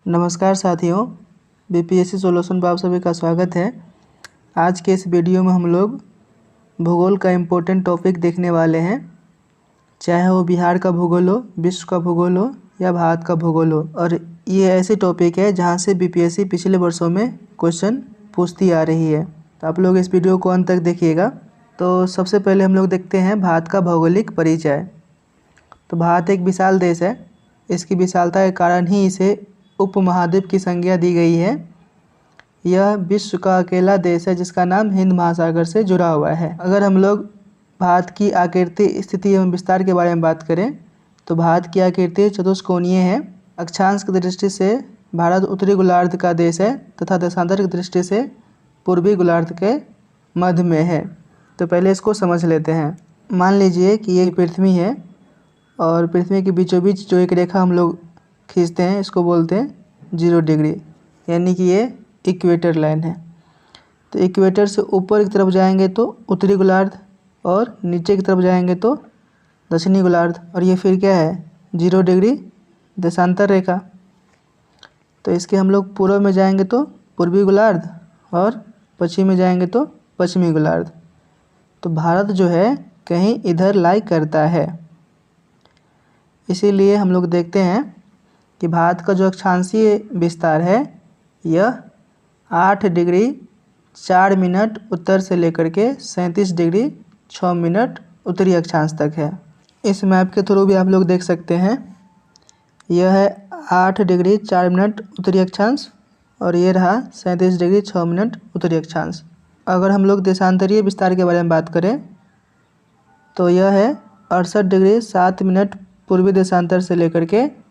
नमस्कार साथियों, BPSC solution पर आप सभी का स्वागत है। आज के इस वीडियो में हम लोग भूगोल का इम्पोर्टेंट टॉपिक देखने वाले हैं, चाहे वो बिहार का भूगोल हो, विश्व का भूगोल हो या भारत का भूगोल हो। और ये ऐसे टॉपिक है जहां से बीपीएससी पिछले वर्षों में क्वेश्चन पूछती आ रही है, तो आप लोग इस वीडियो को अंत तक देखिएगा। तो सबसे पहले हम लोग देखते हैं भारत का भौगोलिक परिचय। तो भारत एक विशाल देश है। इसकी विशालता के कारण ही इसे उपमहाद्वीप की संज्ञा दी गई है। यह विश्व का अकेला देश है जिसका नाम हिंद महासागर से जुड़ा हुआ है। अगर हम लोग भारत की आकृति, स्थिति एवं विस्तार के बारे में बात करें तो भारत की आकृति चतुष्कोणीय है। अक्षांश की दृष्टि से भारत उत्तरी गोलार्ध का देश है तथा देशांतर की दृष्टि से पूर्वी गोलार्ध के मध्य में है। तो पहले इसको समझ लेते हैं। मान लीजिए कि ये पृथ्वी है और पृथ्वी के बीचों बीच जो एक रेखा हम लोग खींचते हैं इसको बोलते हैं 0 डिग्री, यानी कि ये इक्वेटर लाइन है। तो इक्वेटर से ऊपर की तरफ जाएंगे तो उत्तरी गोलार्ध और नीचे की तरफ जाएंगे तो दक्षिणी गोलार्ध। और ये फिर क्या है, 0 डिग्री देशांतर रेखा। तो इसके हम लोग पूर्व में जाएंगे तो पूर्वी गोलार्ध और पश्चिम में जाएंगे तो पश्चिमी गोलार्ध। तो भारत जो है कहीं इधर लाई करता है। इसीलिए हम लोग देखते हैं कि भारत का जो विस्तार है यह 8 डिग्री 4 मिनट उत्तर से लेकर के 37 डिग्री 6 मिनट उत्तरी अक्षांश तक है। इस मैप के थ्रू भी आप लोग देख सकते हैं। यह है 8 डिग्री 4 मिनट उत्तरी अक्षांश और ये रहा 37 डिग्री 6 मिनट उत्तरी अक्षांश। अगर हम लोग देशांतरीय विस्तार के बारे में बात करें तो यह है 68 डिग्री 7 मिनट पूर्वी देशांतर से लेकर के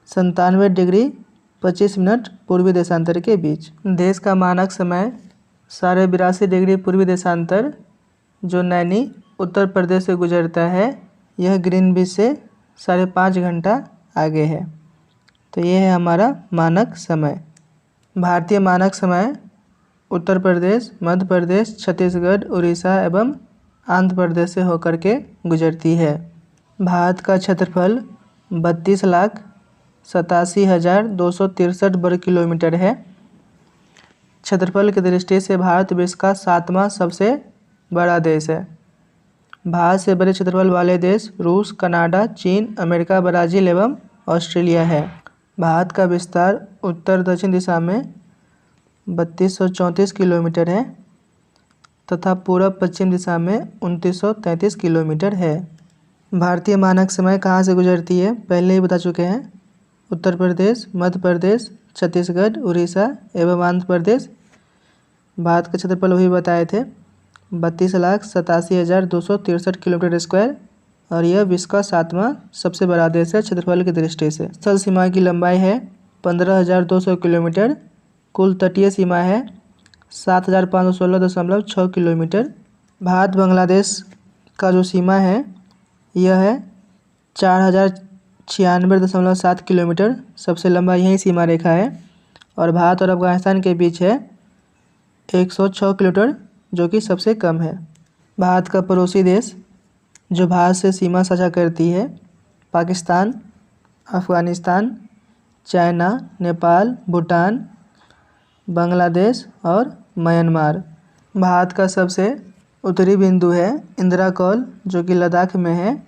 97 डिग्री 25 मिनट पूर्वी देशांतर के बीच। देश का मानक समय 82.5 डिग्री पूर्वी देशांतर जो नैनी उत्तर प्रदेश से गुजरता है, यह ग्रीनविच से 5.5 घंटा आगे है। तो ये है हमारा मानक समय। भारतीय मानक समय उत्तर प्रदेश, मध्य प्रदेश, छत्तीसगढ़, उड़ीसा एवं आंध्र प्रदेश से होकर के गुजरती है। भारत का क्षेत्रफल 32,87,263 वर्ग किलोमीटर है। क्षेत्रफल की दृष्टि से भारत विश्व का 7वां सबसे बड़ा देश है। भारत से बड़े क्षेत्रफल वाले देश रूस, कनाडा, चीन, अमेरिका, ब्राज़ील एवं ऑस्ट्रेलिया है। भारत का विस्तार उत्तर दक्षिण दिशा में 3234 किलोमीटर है तथा पूर्व पश्चिम दिशा में 2933 किलोमीटर है। भारतीय मानक समय कहाँ से गुजरती है पहले ही बता चुके हैं। उत्तर प्रदेश, मध्य प्रदेश, छत्तीसगढ़, उड़ीसा एवं आंध्र प्रदेश। भारत का क्षेत्रफल वही बताए थे 32,87,263 किलोमीटर स्क्वायर और यह विश्व का 7वां सबसे बड़ा देश है क्षेत्रफल की दृष्टि से। स्थल सीमा की लंबाई है 15,200 किलोमीटर। कुल तटीय सीमा है 7,516.6 किलोमीटर। भारत बांग्लादेश का जो सीमा है यह है 4,096.7 किलोमीटर। सबसे लंबा यही सीमा रेखा है। और भारत और अफगानिस्तान के बीच है 106 किलोमीटर जो कि सबसे कम है। भारत का पड़ोसी देश जो भारत से सीमा साझा करती है पाकिस्तान, अफगानिस्तान, चाइना, नेपाल, भूटान, बांग्लादेश और म्यांमार। भारत का सबसे उत्तरी बिंदु है इंदिरा कौल जो कि लद्दाख में है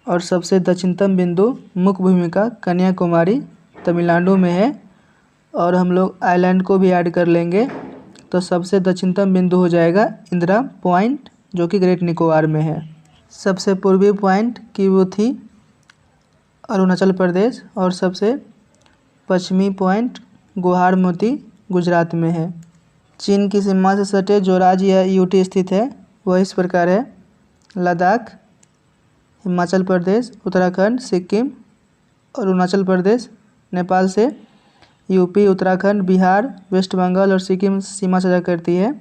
और सबसे दक्षिणतम बिंदु मुख्य भूमिका कन्याकुमारी तमिलनाडु में है। और हम लोग आइलैंड को भी ऐड कर लेंगे तो सबसे दक्षिणतम बिंदु हो जाएगा इंदिरा पॉइंट जो कि ग्रेट निकोबार में है। सबसे पूर्वी पॉइंट किवुथी अरुणाचल प्रदेश और सबसे पश्चिमी पॉइंट गुहार मोती गुजरात में है। चीन की सीमा से सटे जो राज्य या यूटी स्थित है वह इस प्रकार है: लद्दाख, हिमाचल प्रदेश, उत्तराखंड, सिक्किम, अरुणाचल प्रदेश। नेपाल से यूपी, उत्तराखंड, बिहार, वेस्ट बंगाल और सिक्किम सीमा साझा करती है।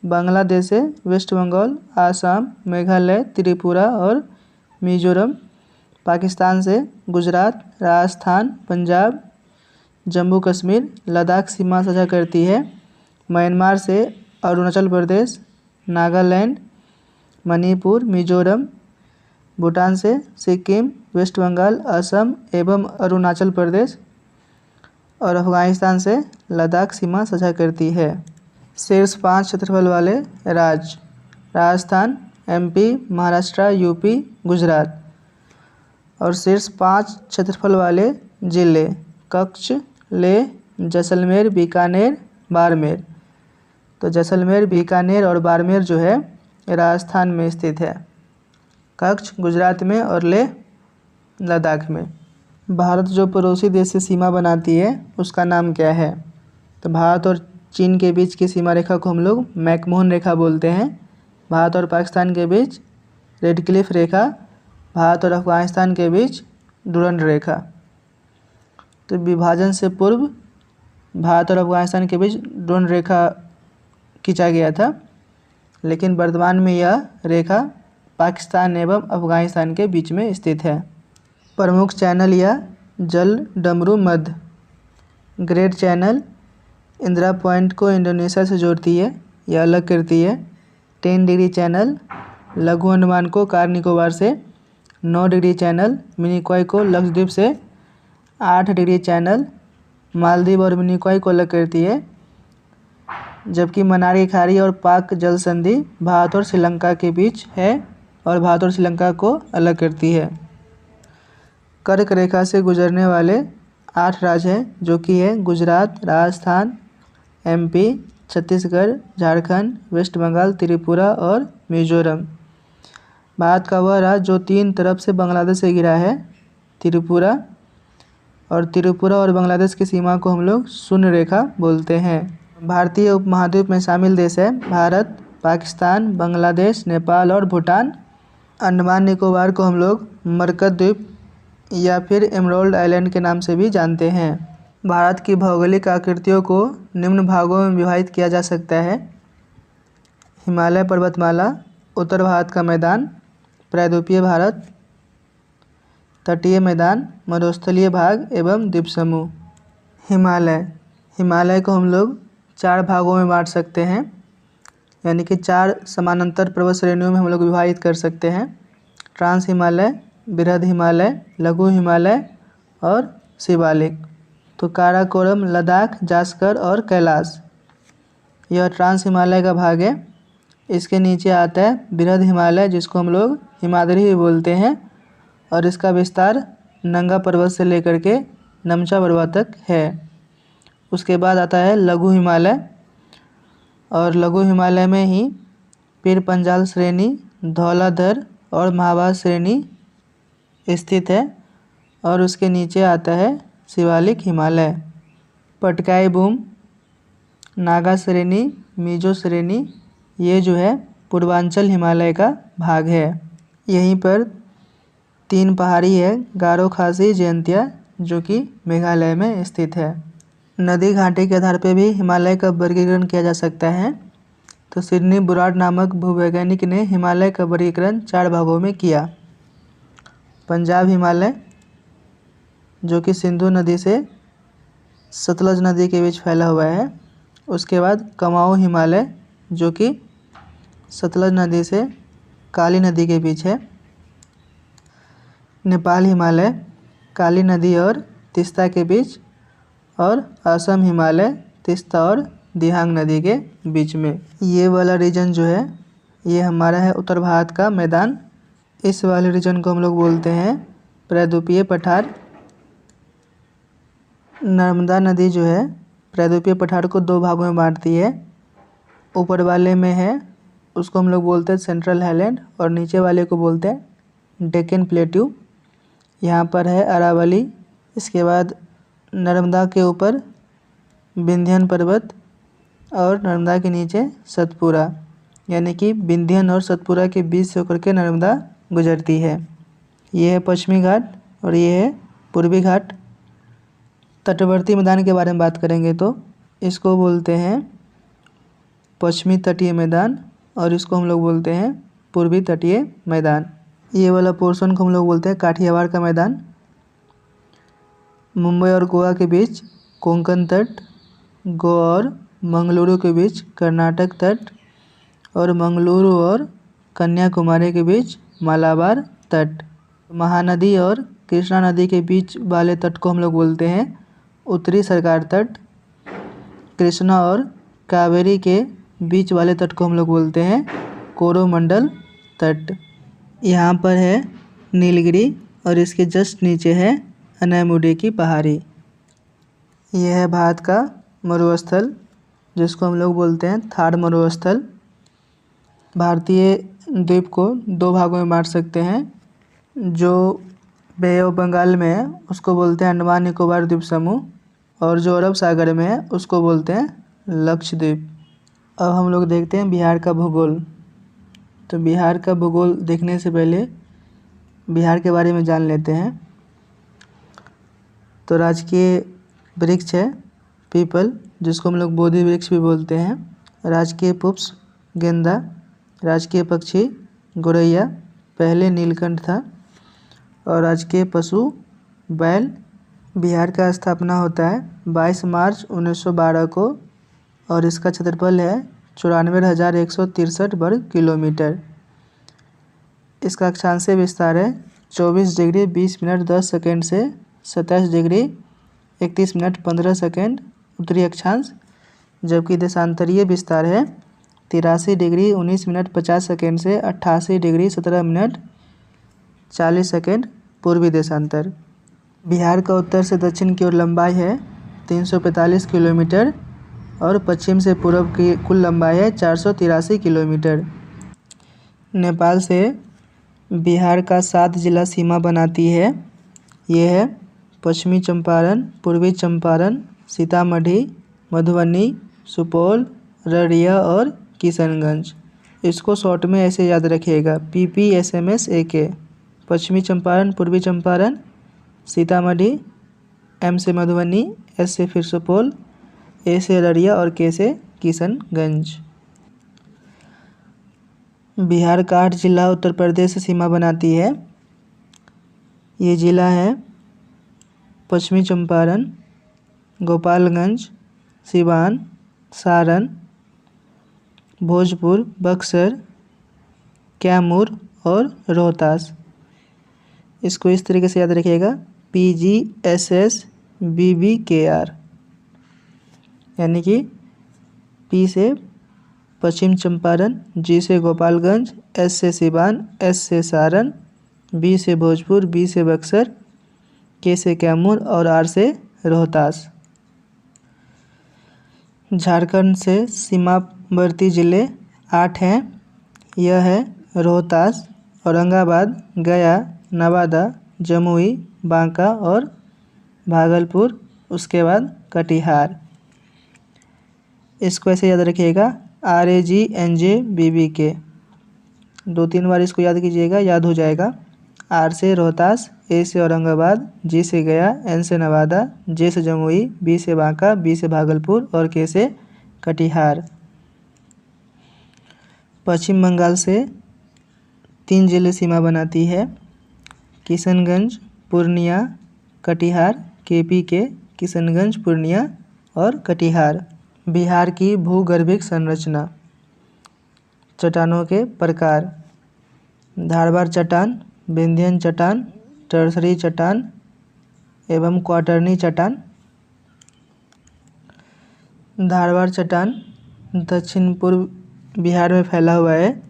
बांग्लादेश से वेस्ट बंगाल, आसाम, मेघालय, त्रिपुरा और मिजोरम। पाकिस्तान से गुजरात, राजस्थान, पंजाब, जम्मू कश्मीर, लद्दाख सीमा साझा करती है। म्यांमार से अरुणाचल प्रदेश, नागालैंड, मणिपुर, मिजोरम। भूटान से सिक्किम, वेस्ट बंगाल, असम एवं अरुणाचल प्रदेश। और अफ़गानिस्तान से लद्दाख सीमा साझा करती है। शीर्ष 5 क्षेत्रफल वाले राज्य: राजस्थान, MP, महाराष्ट्र, UP, गुजरात। और शीर्ष 5 क्षेत्रफल वाले जिले: कच्छ, लेह, जैसलमेर, बीकानेर, बाड़मेर। तो जैसलमेर, बीकानेर और बाड़मेर जो है राजस्थान में स्थित है, कच्छ गुजरात में और लेह लद्दाख में। भारत जो पड़ोसी देश से सीमा बनाती है उसका नाम क्या है? तो भारत और चीन के बीच की सीमा रेखा को हम लोग मैकमोहन रेखा बोलते हैं। भारत और पाकिस्तान के बीच रेड क्लिफ रेखा, भारत और अफगानिस्तान के बीच डुरंड रेखा। तो विभाजन से पूर्व भारत और अफगानिस्तान के बीच डुरंड रेखा खींचा गया था, लेकिन वर्तमान में यह रेखा पाकिस्तान एवं अफगानिस्तान के बीच में स्थित है। प्रमुख चैनल या जल डमरू मध्य: ग्रेट चैनल इंदिरा पॉइंट को इंडोनेशिया से जोड़ती है, यह अलग करती है। 10 डिग्री चैनल लघु अंडमान को कार निकोबार से, 9 डिग्री चैनल मिनिकॉय को लक्षद्वीप से, 8 डिग्री चैनल मालदीव और मिनिकॉय को अलग करती है, जबकि मन्नार की खाड़ी और पाक जल संधि भारत और श्रीलंका के बीच है और भारत और श्रीलंका को अलग करती है। कर्क रेखा से गुजरने वाले 8 राज्य हैं, जो कि है गुजरात, राजस्थान, MP, छत्तीसगढ़, झारखंड, वेस्ट बंगाल, त्रिपुरा और मिजोरम। भारत का वह राज्य जो 3 तरफ से बांग्लादेश से घिरा है, त्रिपुरा। और त्रिपुरा और बांग्लादेश की सीमा को हम लोग शून्य रेखा बोलते हैं। भारतीय उपमहाद्वीप में शामिल देश है भारत, पाकिस्तान, बांग्लादेश, नेपाल और भूटान। अंडमान निकोबार को हम लोग मरकत द्वीप या फिर एमराल्ड आइलैंड के नाम से भी जानते हैं। भारत की भौगोलिक आकृतियों को निम्न भागों में विभाजित किया जा सकता है: हिमालय पर्वतमाला, उत्तर भारत का मैदान, प्रायद्वीपीय भारत, तटीय मैदान, मरुस्थलीय भाग एवं द्वीप समूह। हिमालय को हम लोग 4 भागों में बांट सकते हैं, यानी कि 4 समानांतर पर्वत श्रेणियों में हम लोग विभाजित कर सकते हैं: ट्रांस हिमालय, बृहद हिमालय, लघु हिमालय और शिवालिक। तो काराकोरम, लद्दाख, जास्कर और कैलाश, यह ट्रांस हिमालय का भाग है। इसके नीचे आता है बृहद हिमालय, जिसको हम लोग हिमाद्री भी बोलते हैं, और इसका विस्तार नंगा पर्वत से लेकर के नमचा पर्वत तक है। उसके बाद आता है लघु हिमालय, और लघु हिमालय में ही पीर पंजाल श्रेणी, धौलाधर और महाभारत श्रेणी स्थित है, और उसके नीचे आता है शिवालिक हिमालय। पटकाई बूम, नागा श्रेणी, मिजो श्रेणी, ये जो है पूर्वांचल हिमालय का भाग है। यहीं पर 3 पहाड़ी है: गारो, खासी, जयंतिया, जो कि मेघालय में स्थित है। नदी घाटी के आधार पर भी हिमालय का वर्गीकरण किया जा सकता है। तो सिडनी बुराड नामक भूवैज्ञानिक ने हिमालय का वर्गीकरण 4 भागों में किया: पंजाब हिमालय, जो कि सिंधु नदी से सतलज नदी के बीच फैला हुआ है। उसके बाद कुमाऊं हिमालय, जो कि सतलज नदी से काली नदी के बीच है। नेपाल हिमालय, काली नदी और तीस्ता के बीच। और असम हिमालय, तीस्ता और दिहांग नदी के बीच में। ये वाला रीजन जो है ये हमारा है उत्तर भारत का मैदान। इस वाले रीजन को हम लोग बोलते हैं प्रायद्वीपीय पठार। नर्मदा नदी जो है प्रायद्वीपीय पठार को 2 भागों में बांटती है। ऊपर वाले में है उसको हम लोग बोलते हैं सेंट्रल हाईलैंड, और नीचे वाले को बोलते हैं डेक्कन प्लेट्यू। यहाँ पर है अरावली। इसके बाद नर्मदा के ऊपर विंध्यन पर्वत, और नर्मदा के नीचे सतपुरा, यानी कि विंध्यन और सतपुरा के बीच से होकर के नर्मदा गुजरती है। ये है पश्चिमी घाट और ये है पूर्वी घाट। तटवर्ती मैदान के बारे में बात करेंगे तो इसको बोलते हैं पश्चिमी तटीय मैदान, और इसको हम लोग बोलते हैं पूर्वी तटीय मैदान। ये वाला पोर्शन को हम लोग बोलते हैं काठियावाड़ का मैदान। मुंबई और गोवा के बीच कोंकण तट, गोवा और मंगलुरु के बीच कर्नाटक तट, और मंगलुरु और कन्याकुमारी के बीच मालाबार तट। महानदी और कृष्णा नदी के बीच वाले तट को हम लोग बोलते हैं उत्तरी सरकार तट, कृष्णा और कावेरी के बीच वाले तट को हम लोग बोलते हैं कोरोमंडल तट। यहाँ पर है नीलगिरी और इसके जस्ट नीचे है अनायमुडी की पहाड़ी। यह है भारत का मरुस्थल जिसको हम लोग बोलते हैं थार मरुस्थल। भारतीय द्वीप को दो भागों में बांट सकते हैं। जो बे ऑफ बंगाल में है उसको बोलते हैं अंडमान निकोबार द्वीप समूह, और जो अरब सागर में है उसको बोलते हैं लक्षद्वीप। अब हम लोग देखते हैं बिहार का भूगोल। तो बिहार का भूगोल देखने से पहले बिहार के बारे में जान लेते हैं। तो राजकीय वृक्ष है पीपल, जिसको हम लोग बोधि वृक्ष भी बोलते हैं। राजकीय पुष्प गेंदा। राजकीय पक्षी गोरैया, पहले नीलकंठ था। और राजकीय पशु बैल। बिहार का स्थापना होता है 22 मार्च 1912 को और इसका क्षेत्रफल है 94,163 वर्ग किलोमीटर। इसका अक्षांशीय विस्तार है 24 डिग्री 20 मिनट 10 सेकेंड से 27 डिग्री 31 मिनट 15 सेकेंड उत्तरी अक्षांश, जबकि देशांतरीय विस्तार है 83 डिग्री 19 मिनट 50 सेकेंड से 88 डिग्री 17 मिनट 40 सेकेंड पूर्वी देशांतर। बिहार का उत्तर से दक्षिण की ओर लंबाई है 345 किलोमीटर और पश्चिम से पूर्व की कुल लंबाई है 483 किलोमीटर। नेपाल से बिहार का 7 जिला सीमा बनाती है। ये है पश्चिमी चंपारण, पूर्वी चंपारण, सीतामढ़ी, मधुबनी, सुपौल, अररिया और किशनगंज। इसको शॉर्ट में ऐसे याद रखिएगा PPSMS-AK। पश्चिमी चंपारण, पूर्वी चंपारण, सीतामढ़ी, M से मधुबनी, S से फिर सुपौल, A से अररिया और K से किशनगंज। बिहार का 8 जिला उत्तर प्रदेश से सीमा बनाती है। ये जिला है पश्चिमी चंपारण, गोपालगंज, सिवान, सारण, भोजपुर, बक्सर, कैमूर और रोहतास। इसको इस तरीके से याद रखिएगा PGSSBBKR, यानी कि P से पश्चिम चंपारण, G से गोपालगंज, S से सिवान, S से सारण, B से भोजपुर, B से बक्सर, K से कैमूर और R से रोहतास। झारखंड से सीमावर्ती ज़िले 8 हैं। यह है रोहतास, औरंगाबाद, गया, नवादा, जमुई, बांका और भागलपुर, उसके बाद कटिहार। इसको ऐसे याद रखिएगा RAGNJBBK। 2-3 बार इसको याद कीजिएगा, याद हो जाएगा। R से रोहतास, A से औरंगाबाद, G से गया, N से नवादा, J से जमुई, B से बांका, B से भागलपुर और K से कटिहार। पश्चिम बंगाल से 3 जिले सीमा बनाती है। किशनगंज, पूर्णिया, कटिहार, KP के किशनगंज, पूर्णिया और कटिहार। बिहार की भूगर्भिक संरचना। चट्टानों के प्रकार: धारवाड़ चट्टान, विंध्यन चट्टान, टर्सरी चट्टान एवं क्वाटरनी चट्टान। धारवाड़ चट्टान दक्षिण पूर्व बिहार में फैला हुआ है,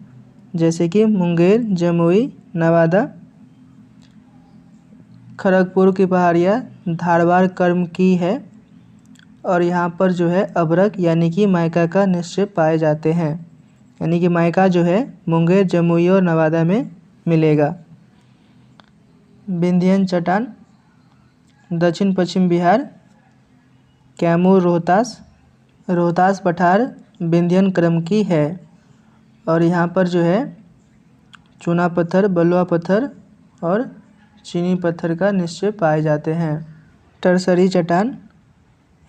जैसे कि मुंगेर, जमुई, नवादा। खड़गपुर की पहाड़ियाँ धारवाड़ कर्म की है और यहाँ पर जो है अभ्रक यानी कि माइका का निक्षेप पाए जाते हैं, यानी कि माइका जो है मुंगेर, जमुई और नवादा में मिलेगा। विंध्यन चट्टान दक्षिण पश्चिम बिहार, कैमूर, रोहतास पठार विंध्यन क्रम की है और यहाँ पर जो है चूना पत्थर, बलुआ पत्थर और चीनी पत्थर का निक्षेप पाए जाते हैं। टर्सरी चट्टान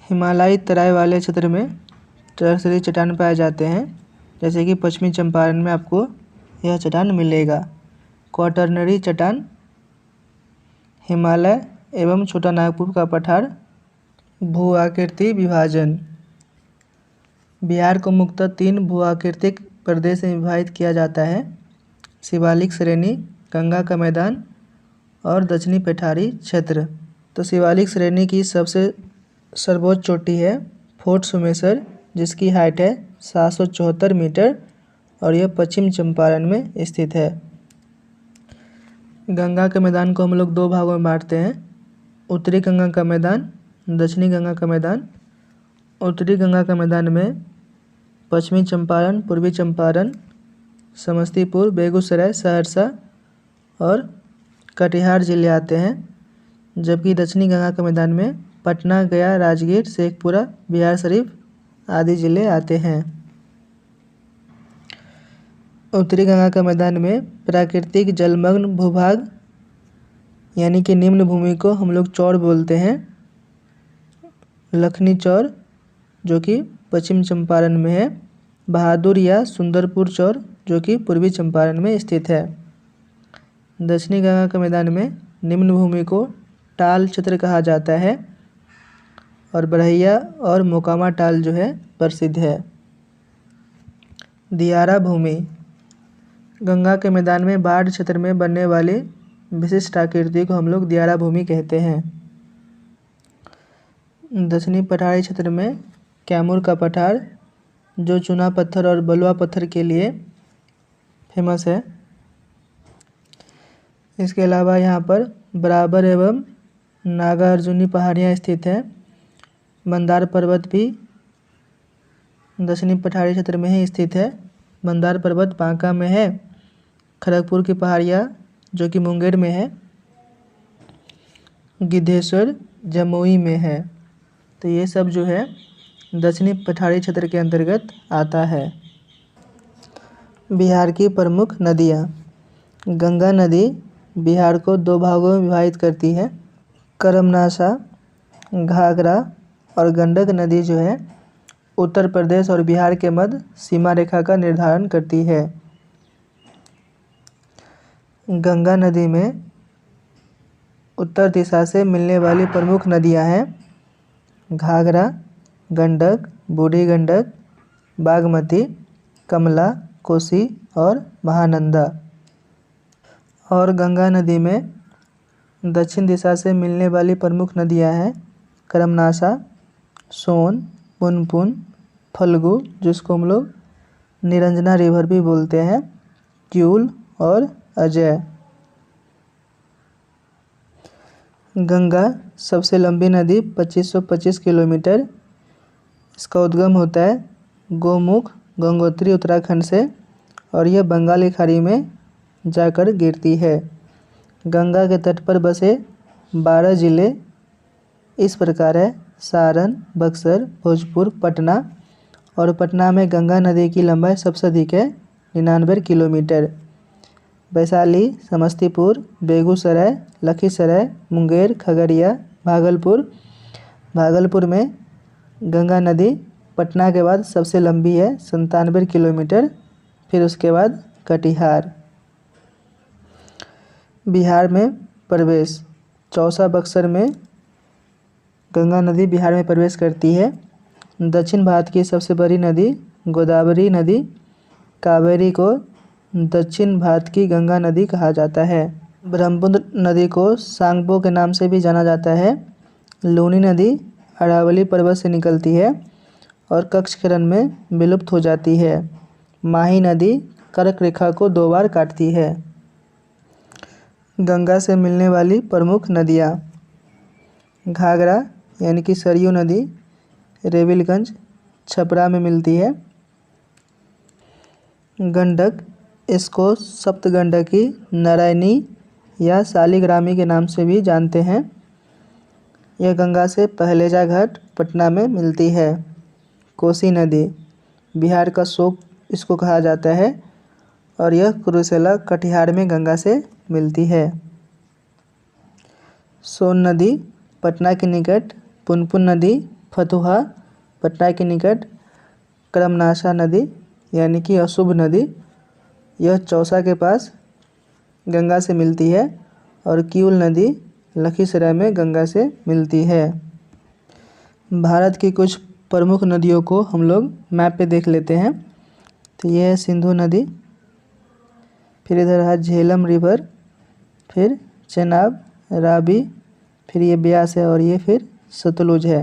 हिमालयी तराई वाले क्षेत्र में टर्सरी चट्टान पाए जाते हैं, जैसे कि पश्चिमी चंपारण में आपको यह चट्टान मिलेगा। क्वाटरनरी चट्टान हिमालय एवं छोटा नागपुर का पठार। भू आकृति विभाजन। बिहार को मुख्यतः 3 भू आकृतिक प्रदेश में विभाजित किया जाता है: शिवालिक श्रेणी, गंगा का मैदान और दक्षिणी पठारी क्षेत्र। तो शिवालिक श्रेणी की सबसे सर्वोच्च चोटी है फोर्ट सोमेश्वर, जिसकी हाइट है 774 मीटर और यह पश्चिम चंपारण में स्थित है। गंगा के मैदान को हम लोग दो भागों में बांटते हैं, उत्तरी गंगा का मैदान, दक्षिणी गंगा का मैदान। उत्तरी गंगा के मैदान में पश्चिमी चंपारण, पूर्वी चंपारण, समस्तीपुर, बेगूसराय, सहरसा और कटिहार जिले आते हैं, जबकि दक्षिणी गंगा के मैदान में पटना, गया, राजगीर, शेखपुरा, बिहार शरीफ आदि जिले आते हैं। उत्तरी गंगा के मैदान में प्राकृतिक जलमग्न भूभाग यानी कि निम्न भूमि को हम लोग चौर बोलते हैं। लखनी चौर जो कि पश्चिम चंपारण में है, बहादुर या सुंदरपुर चौर जो कि पूर्वी चंपारण में स्थित है। दक्षिणी गंगा के मैदान में निम्न भूमि को टाल क्षेत्र कहा जाता है और बरहिया और मोकामा टाल जो है प्रसिद्ध है। दियारा भूमि, गंगा के मैदान में बाढ़ क्षेत्र में बनने वाली विशिष्ट आकृति को हम लोग दियारा भूमि कहते हैं। दक्षिणी पठारी क्षेत्र में कैमूर का पठार जो चूना पत्थर और बलुआ पत्थर के लिए फेमस है। इसके अलावा यहाँ पर बराबर एवं नागार्जुनी पहाड़ियाँ स्थित हैं। मंदार पर्वत भी दक्षिणी पठारी क्षेत्र में ही स्थित है। मंदार पर्वत बांका में है। खड़गपुर की पहाड़ियाँ जो कि मुंगेर में है। गिद्धेश्वर जमुई में है। तो ये सब जो है दक्षिणी पठारी क्षेत्र के अंतर्गत आता है। बिहार की प्रमुख नदियाँ, गंगा नदी बिहार को दो भागों में विभाजित करती है। करमनाशा, घाघरा और गंडक नदी जो है उत्तर प्रदेश और बिहार के मध्य सीमा रेखा का निर्धारण करती है। गंगा नदी में उत्तर दिशा से मिलने वाली प्रमुख नदियां हैं घाघरा, गंडक, बूढ़ी गंडक, बागमती, कमला, कोसी और महानंदा। और गंगा नदी में दक्षिण दिशा से मिलने वाली प्रमुख नदियां हैं करमनाशा, सोन, पुनपुन, फल्गु जिसको हम लोग निरंजना रिवर भी बोलते हैं, क्यूल और अजय। गंगा सबसे लंबी नदी 2525 किलोमीटर। इसका उद्गम होता है गोमुख गंगोत्री उत्तराखंड से और यह बंगाल की खाड़ी में जाकर गिरती है। गंगा के तट पर बसे 12 जिले इस प्रकार है सारण, बक्सर, भोजपुर, पटना। और पटना में गंगा नदी की लंबाई सबसे अधिक है 99 किलोमीटर। वैशाली, समस्तीपुर, बेगूसराय, लखीसराय, मुंगेर, खगड़िया, भागलपुर में गंगा नदी पटना के बाद सबसे लंबी है 97 किलोमीटर। फिर उसके बाद कटिहार। बिहार में प्रवेश, चौसा बक्सर में गंगा नदी बिहार में प्रवेश करती है। दक्षिण भारत की सबसे बड़ी नदी गोदावरी नदी, कावेरी को दक्षिण भारत की गंगा नदी कहा जाता है। ब्रह्मपुत्र नदी को सांगपो के नाम से भी जाना जाता है। लूनी नदी अरावली पर्वत से निकलती है और कच्छकरण में विलुप्त हो जाती है। माही नदी कर्क रेखा को 2 बार काटती है। गंगा से मिलने वाली प्रमुख नदियाँ, घाघरा यानी कि सरयू नदी रेविलगंज, छपरा में मिलती है। गंडक, इसको सप्तगंडकी, नारायणी या शालिग्रामी के नाम से भी जानते हैं। यह गंगा से पहलेजा घाट पटना में मिलती है। कोसी नदी बिहार का शोक इसको कहा जाता है और यह कुरुसेला कटिहार में गंगा से मिलती है। सोन नदी पटना के निकट, पुनपुन नदी फतुहा पटना के निकट, करमनाशा नदी यानी कि अशुभ नदी यह चौसा के पास गंगा से मिलती है और किउल नदी लखीसराय में गंगा से मिलती है। भारत की कुछ प्रमुख नदियों को हम लोग मैप पे देख लेते हैं। तो ये है सिंधु नदी, फिर इधर है झेलम रिवर, फिर चेनाब, रावी, फिर ये ब्यास है और ये फिर सतलुज है।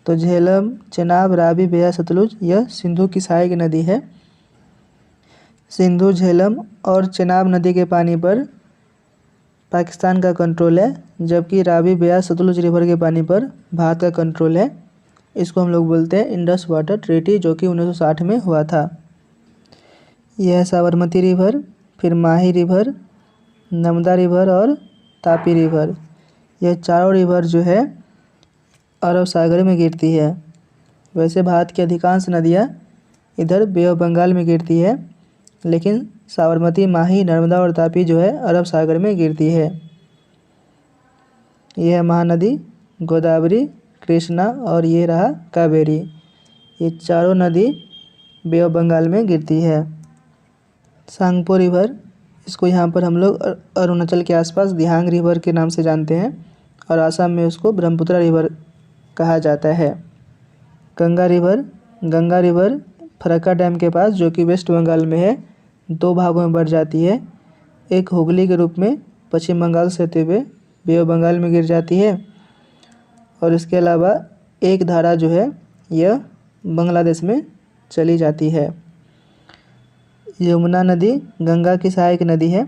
तो झेलम, चेनाब, रावी, बेया, सतलुज यह सिंधु की सहायक नदी है। सिंधु, झेलम और चेनाब नदी के पानी पर पाकिस्तान का कंट्रोल है, जबकि रावी, बेया, सतलुज रिवर के पानी पर भारत का कंट्रोल है। इसको हम लोग बोलते हैं इंडस वाटर ट्रीटी, जो कि 1960 में हुआ था। यह है साबरमती रिवर, फिर माही रिवर, नर्मदा रिवर और तापी रिवर। यह चारों रिवर जो है अरब सागर में गिरती है। वैसे भारत की अधिकांश नदियाँ इधर बे ऑफ बंगाल में गिरती है, लेकिन साबरमती, माही, नर्मदा और तापी जो है अरब सागर में गिरती है। यह है महानदी गोदावरी, कृष्णा और ये रहा कावेरी। ये चारों नदी बे ऑफ बंगाल में गिरती है। सांगपो रिवर, इसको यहाँ पर हम लोग अरुणाचल के आसपास दिहांग रिवर के नाम से जानते हैं, और आसाम में उसको ब्रह्मपुत्र रिवर कहा जाता है। गंगा रिवर फरक्का डैम के पास, जो कि वेस्ट बंगाल में है, 2 भागों में बढ़ जाती है। एक हुगली के रूप में पश्चिम बंगाल से होते हुए बे ऑफ बंगाल में गिर जाती है, और इसके अलावा एक धारा जो है यह बांग्लादेश में चली जाती है। यमुना नदी गंगा की सहायक नदी है,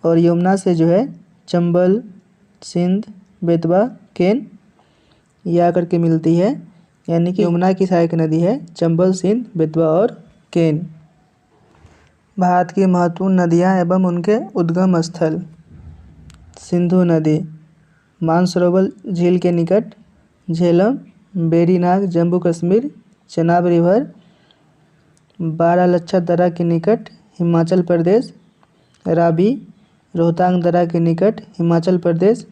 और यमुना से जो है चंबल, सिंध, बेतवा, केन ये आकर के मिलती है, यानी कि यमुना की सहायक नदी है चंबल, सिंध, बेतवा और केन। भारत की महत्वपूर्ण नदियाँ एवं उनके उद्गम स्थल। सिंधु नदी मानसरोवर झील के निकट, झेलम, वेरीनाग, जम्मू कश्मीर, चेनाब रिवर बारालाचा दर्रा के निकट, हिमाचल प्रदेश, रावी, रोहतांग दर्रा के निकट, हिमाचल प्रदेश,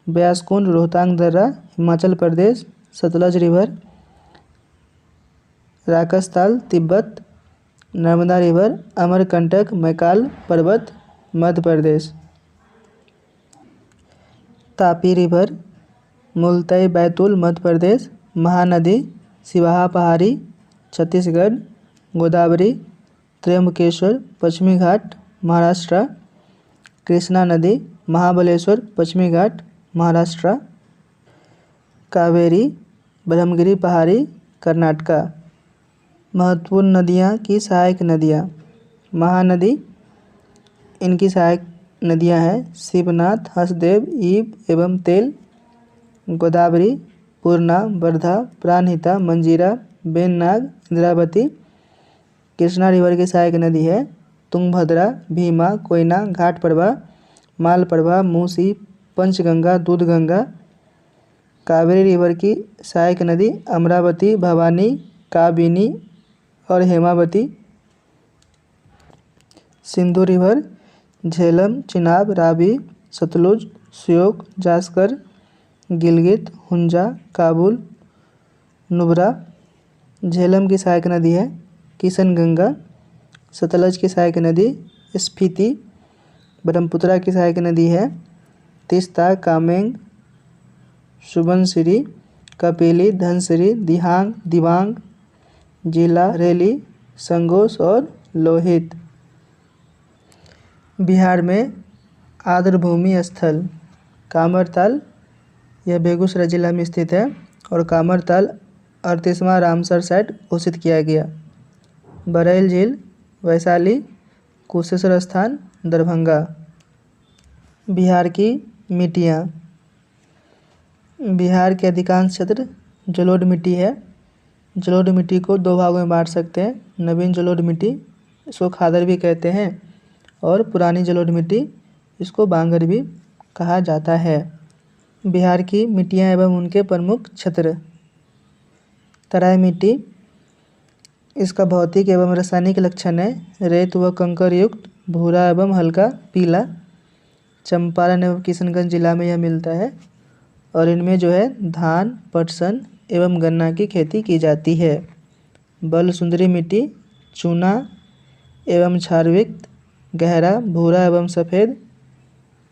ब्यास कुंड, रोहतांग दर्रा, हिमाचल प्रदेश, सतलज रिवर, राकसताल, तिब्बत, नर्मदा रिवर, अमरकंटक, मैकाल पर्वत, मध्य प्रदेश। तापी रिवर मुल्ताई, बैतूल, मध्य प्रदेश। महानदी सिवाहा पहाड़ी, छत्तीसगढ़। गोदावरी त्र्यंबकेश्वर, पश्चिमी घाट, महाराष्ट्र। कृष्णा नदी महाबलेश्वर, पश्चिमी घाट, महाराष्ट्र। कावेरी ब्रह्मगिरी पहाड़ी, कर्नाटका। महत्वपूर्ण नदियाँ की सहायक नदियाँ। महानदी इनकी सहायक नदियाँ हैं शिवनाथ, हसदेव, ईब एवं तेल। गोदावरी पूर्णा, वर्धा, प्राणहिता, मंजीरा, बेननाग, इंद्रावती। कृष्णा रिवर की सहायक नदी है तुंगभद्रा, भीमा, कोयना, घाटप्रभा, मालप्रभा, मूसी, पंचगंगा, दूधगंगा। कावेरी रिवर की सहायक नदी अमरावती, भवानी, काबिनी और हेमावती। सिंधु रिवर झेलम, चिनाब, रावी, सतलुज, श्योक, जास्कर, गिलगित, हुंजा, काबुल, नुब्रा। झेलम की सहायक नदी है किशनगंगा। सतलज की सहायक नदी स्पीति। ब्रह्मपुत्रा की सहायक नदी है तीस्ता, कामेंग, सुबनसिरी, कपिली, धनसिरी, दिहांग, दिबांग, जिला, रेली, संगोस और लोहित। बिहार में आर्द्रभूमि स्थल। कामरताल यह बेगूसराय जिला में स्थित है, और कामरताल 38वां रामसर साइट घोषित किया गया। बरेल झील वैशाली, कुशेश्वर स्थान दरभंगा। बिहार की मिट्टियाँ। बिहार के अधिकांश क्षेत्र जलोढ़ मिट्टी है। जलोढ़ मिट्टी को 2 भागों में बांट सकते हैं। नवीन जलोढ़ मिट्टी, इसको खादर भी कहते हैं, और पुरानी जलोढ़ मिट्टी, इसको बांगर भी कहा जाता है। बिहार की मिट्टियाँ एवं उनके प्रमुख क्षेत्र। तराई मिट्टी, इसका भौतिक एवं रासायनिक लक्षण है रेत व कंकर युक्त, भूरा एवं हल्का पीला। चंपारण एवं किशनगंज जिला में यह मिलता है, और इनमें जो है धान, पटसन एवं गन्ना की खेती की जाती है। बलसुंदरी मिट्टी चूना एवं क्षारयुक्त, गहरा भूरा एवं सफ़ेद।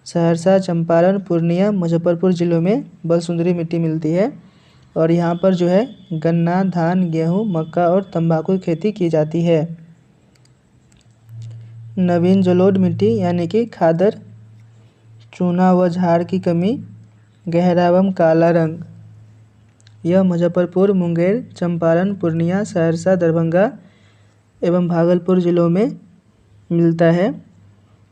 सहरसा, चंपारण, पूर्णिया, मुजफ्फरपुर जिलों में बलसुंदरी मिट्टी मिलती है, और यहाँ पर जो है गन्ना, धान, गेहूँ, मक्का और तंबाकू की खेती की जाती है। नवीन जलोढ़ मिट्टी यानी कि खादर, चूना व झाड़ की कमी, गहरा एवं काला रंग। यह मुजफ्फरपुर, मुंगेर, चंपारण, पूर्णिया, सहरसा, दरभंगा एवं भागलपुर जिलों में मिलता है।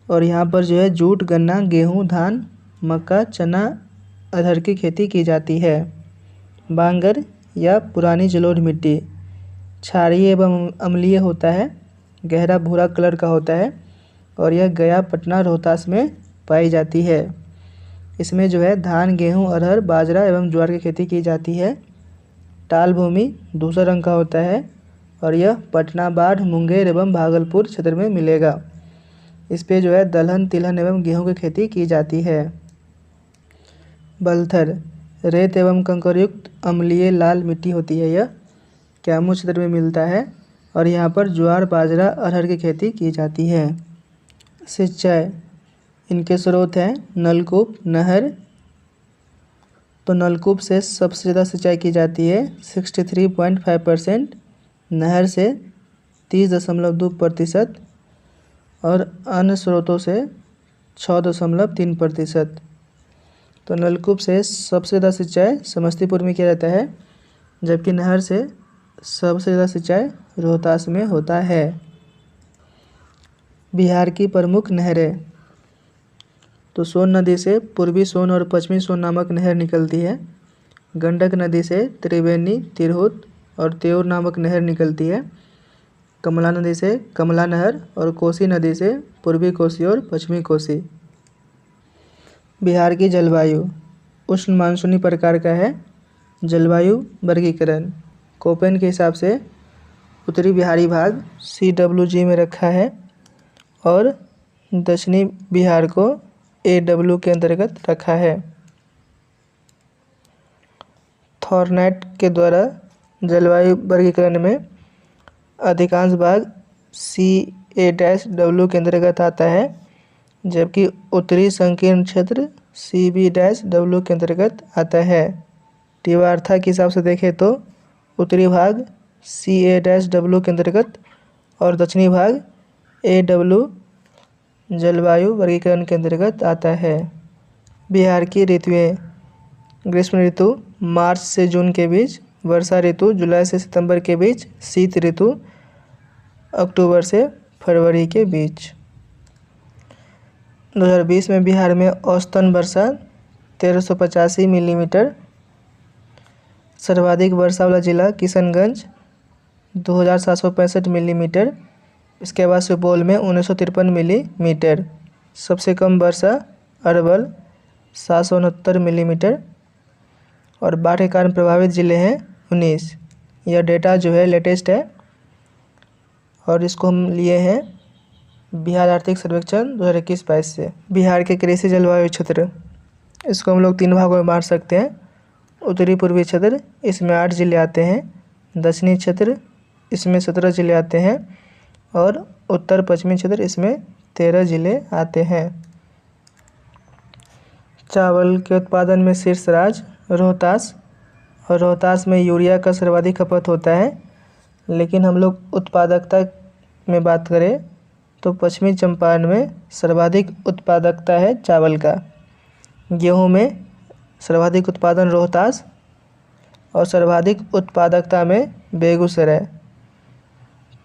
और यहाँ पर जो है जूट, गन्ना, गेहूँ, धान, मक्का, चना, अरहर की खेती की जाती है। बांगर या पुरानी जलोढ़ मिट्टी क्षारीय एवं अम्लीय होता है, गहरा भूरा कलर का होता है और यह गया, पटना, रोहतास में पाई जाती है। इसमें जो है धान, गेहूँ, अरहर, बाजरा एवं ज्वार की खेती की जाती है। टाल भूमि धूसर रंग का होता है और यह पटना, बाढ़, मुंगेर एवं भागलपुर क्षेत्र में मिलेगा। इस पे जो है दलहन, तिलहन एवं गेहूं की खेती की जाती है। बलथर रेत एवं कंकरयुक्त अम्लीय लाल मिट्टी होती है। यह कैमूर क्षेत्र में मिलता है और यहाँ पर ज्वार, बाजरा, अरहर की खेती की जाती है। सिंचाई इनके स्रोत हैं नलकूप, नहर। तो नलकूप से सबसे ज़्यादा सिंचाई की जाती है 63.5%, नहर से 30.2% और अन्य स्रोतों से 6.3%। तो नलकूप से सबसे ज़्यादा सिंचाई समस्तीपुर में किया जाता है, जबकि नहर से सबसे ज़्यादा सिंचाई रोहतास में होता है। बिहार की प्रमुख नहरें। तो सोन नदी से पूर्वी सोन और पश्चिमी सोन नामक नहर निकलती है। गंडक नदी से त्रिवेणी, तिरहुत और त्योर नामक नहर निकलती है। कमला नदी से कमला नहर और कोसी नदी से पूर्वी कोसी और पश्चिमी कोसी। बिहार की जलवायु उष्ण मानसूनी प्रकार का है। जलवायु वर्गीकरण कोपेन के हिसाब से उत्तरी बिहारी भाग CWG में रखा है और दक्षिणी बिहार को AW के अंतर्गत रखा है। थॉर्नैट के द्वारा जलवायु वर्गीकरण में अधिकांश भाग CA-W के अंतर्गत आता है, जबकि उत्तरी संकीर्ण क्षेत्र CB-W के अंतर्गत आता है। टिवार्था के हिसाब से देखें तो उत्तरी भाग CA-W के अंतर्गत और दक्षिणी भाग AW जलवायु वर्गीकरण के अंतर्गत आता है। बिहार की ऋतुएं ग्रीष्म ऋतु मार्च से जून के बीच, वर्षा ऋतु जुलाई से सितंबर के बीच, शीत ऋतु अक्टूबर से फरवरी के बीच। 2020 में बिहार में औसतन वर्षा 1385 मिलीमीटर। सर्वाधिक वर्षा वाला जिला किशनगंज 2765 मिलीमीटर। इसके बाद सुपौल में 1953 मिलीमीटर। सबसे कम वर्षा अरवल 769 मिलीमीटर। और बाढ़ के कारण प्रभावित जिले हैं 19। यह डेटा जो है लेटेस्ट है और इसको हम लिए हैं बिहार आर्थिक सर्वेक्षण 2021-22 से। बिहार के कृषि जलवायु क्षेत्र, इसको हम लोग 3 भागों में बांट सकते हैं। उत्तरी पूर्वी क्षेत्र, इसमें 8 जिले आते हैं। दक्षिणी क्षेत्र, इसमें 17 जिले आते हैं और उत्तर पश्चिमी क्षेत्र, इसमें 13 जिले आते हैं। चावल के उत्पादन में शीर्ष राज्य रोहतास, और रोहतास में यूरिया का सर्वाधिक खपत होता है। लेकिन हम लोग उत्पादकता में बात करें तो पश्चिमी चंपारण में सर्वाधिक उत्पादकता है चावल का। गेहूं में सर्वाधिक उत्पादन रोहतास और सर्वाधिक उत्पादकता में बेगूसराय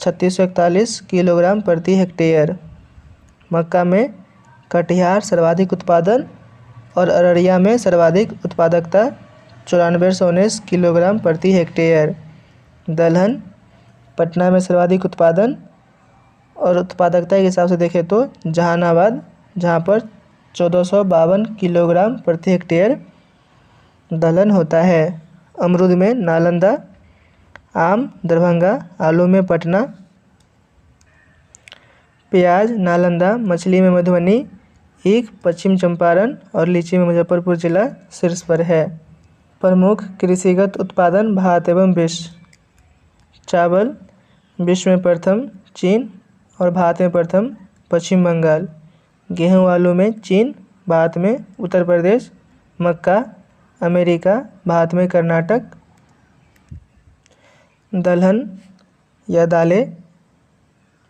3641 किलोग्राम प्रति हेक्टेयर। मक्का में कटिहार सर्वाधिक उत्पादन और अररिया में सर्वाधिक उत्पादकता 9419 किलोग्राम प्रति हेक्टेयर। दलहन पटना में सर्वाधिक उत्पादन और उत्पादकता के हिसाब से देखें तो जहानाबाद, जहां पर 1452 किलोग्राम प्रति हेक्टेयर दलहन होता है। अमरूद में नालंदा, आम दरभंगा, आलू में पटना, प्याज नालंदा, मछली में मधुबनी, ईख पश्चिम चंपारण और लीची में मुजफ्फरपुर जिला शीर्ष पर है। प्रमुख कृषिगत उत्पादन भारत एवं विश्व। चावल विश्व में प्रथम चीन और भारत में प्रथम पश्चिम बंगाल। गेहूं आलू में चीन, भारत में उत्तर प्रदेश। मक्का अमेरिका, भारत में कर्नाटक। दलहन या दालें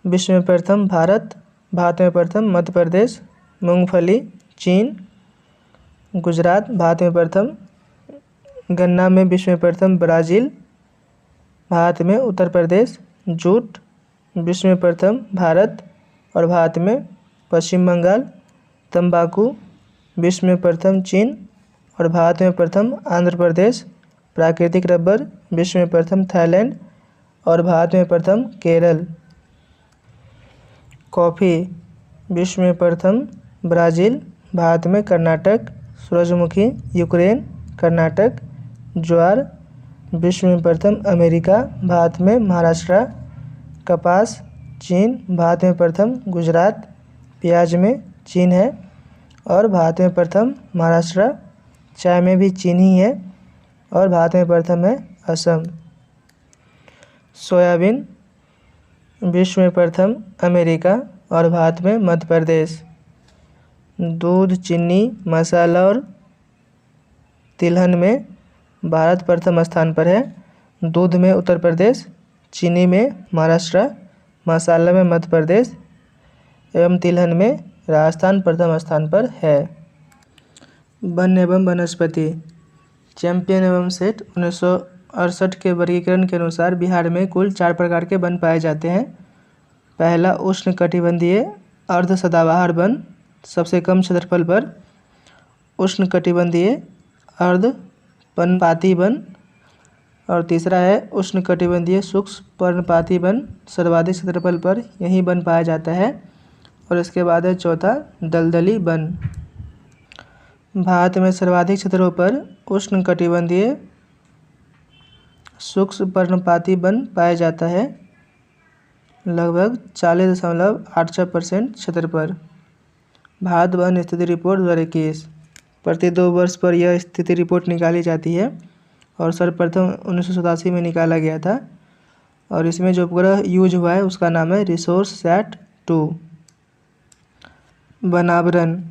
विश्व में प्रथम भारत, भारत में प्रथम मध्य प्रदेश। मूंगफली चीन, गुजरात, भारत में प्रथम गन्ना में विश्व में प्रथम ब्राज़ील, भारत में उत्तर प्रदेश। जूट विश्व में प्रथम भारत और भारत में पश्चिम बंगाल। तंबाकू विश्व में प्रथम चीन और भारत में प्रथम आंध्र प्रदेश। प्राकृतिक रबर विश्व में प्रथम थाईलैंड और भारत में प्रथम केरल। कॉफ़ी विश्व में प्रथम ब्राज़ील, भारत में कर्नाटक। सूरजमुखी यूक्रेन, कर्नाटक। ज्वार विश्व में प्रथम अमेरिका, भारत में महाराष्ट्र। कपास चीन, भारत में प्रथम गुजरात। प्याज में चीन है और भारत में प्रथम महाराष्ट्र। चाय में भी चीन ही है और भारत में प्रथम है असम। सोयाबीन विश्व में प्रथम अमेरिका और भारत में मध्य प्रदेश। दूध, चीनी, मसाला और तिलहन में भारत प्रथम स्थान पर है। दूध में उत्तर प्रदेश, चीनी में महाराष्ट्र, मसाला में मध्य प्रदेश एवं तिलहन में राजस्थान प्रथम स्थान पर है। वन एवं वनस्पति। चैंपियन एवं सेठ 1968 के वर्गीकरण के अनुसार बिहार में कुल 4 प्रकार के वन पाए जाते हैं। पहला उष्णकटिबंधीय अर्ध सदाबहार वन, सबसे कम क्षेत्रफल पर। उष्णकटिबंधीय अर्ध पर्णपाती वन और तीसरा है उष्णकटिबंधीय शुष्क पर्णपाती वन, सर्वाधिक क्षेत्रफल पर यही वन पाया जाता है। और इसके बाद है चौथा दलदली वन। भारत में सर्वाधिक क्षेत्रों पर उष्णकटिबंधीय शुष्क पर्णपाती वन पाया जाता है, लगभग 40.86% क्षेत्र पर। भारत वन स्थिति रिपोर्ट 2021। प्रति 2 वर्ष पर यह स्थिति रिपोर्ट निकाली जाती है और सर्वप्रथम 1987 में निकाला गया था और इसमें जो उपग्रह यूज हुआ है उसका नाम है रिसोर्ससैट 2। वनावरण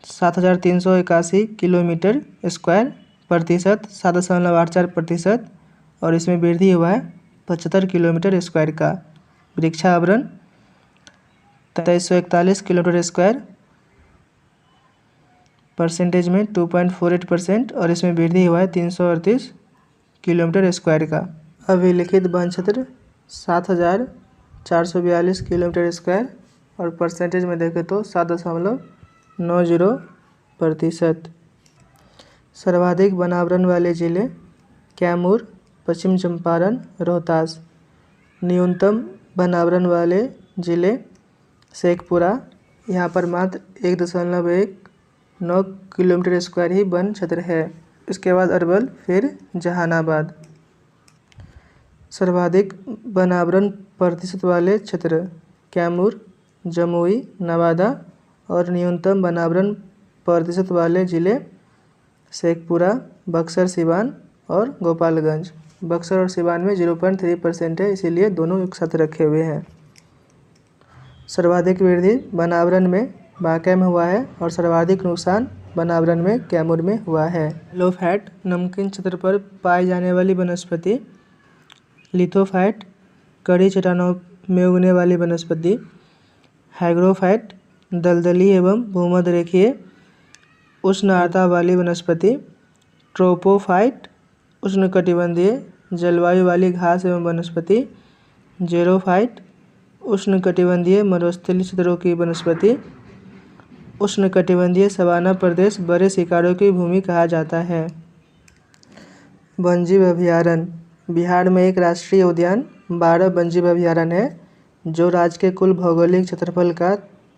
7381 किलोमीटर स्क्वायर, प्रतिशत 7.84% और इसमें वृद्धि हुआ है 75 किलोमीटर स्क्वायर का। वृक्षावरण 2341 किलोमीटर स्क्वायर, परसेंटेज में 2.48% और इसमें वृद्धि हुआ है 338 किलोमीटर स्क्वायर का। अभिलिखित वन क्षेत्र 7442 किलोमीटर स्क्वायर और परसेंटेज में देखें तो 7.90%। सर्वाधिक वनावरण वाले जिले कैमूर, पश्चिम चंपारण, रोहतास। न्यूनतम वनावरण वाले जिले शेखपुरा, यहाँ पर मात्र 1.19 किलोमीटर स्क्वायर ही वन क्षेत्र है। इसके बाद अरवल, फिर जहानाबाद। सर्वाधिक वनावरण प्रतिशत वाले क्षेत्र कैमूर, जमुई, नवादा और न्यूनतम वनावरण प्रतिशत वाले जिले शेखपुरा, बक्सर, सिवान और गोपालगंज। बक्सर और सिवान में 0.3% है, इसीलिए दोनों एक साथ रखे हुए हैं। सर्वाधिक वृद्धि वनावरण में बांका में हुआ है और सर्वाधिक नुकसान वनावरण में कैमूर में हुआ है। लिथोफाइट नमकीन क्षेत्र पर पाई जाने वाली वनस्पति। लिथोफाइट कड़ी चट्टानों में उगने वाली वनस्पति। हाइग्रोफाइट दलदली एवं भूमध्य रेखीय उष्ण आर्द्रता वाली वनस्पति। ट्रोपोफाइट उष्णकटिबंधीय जलवायु वाली घास एवं वनस्पति। जेरोफाइट उष्णकटिबंधीय मरुस्थलीय क्षेत्रों की वनस्पति। उष्णकटिबंधीय सवाना प्रदेश बड़े शिकारों की भूमि कहा जाता है। वन्यजीव अभयारण्य। बिहार में एक राष्ट्रीय उद्यान 12 वन्यजीव अभयारण्य है जो राज्य के कुल भौगोलिक क्षेत्रफल का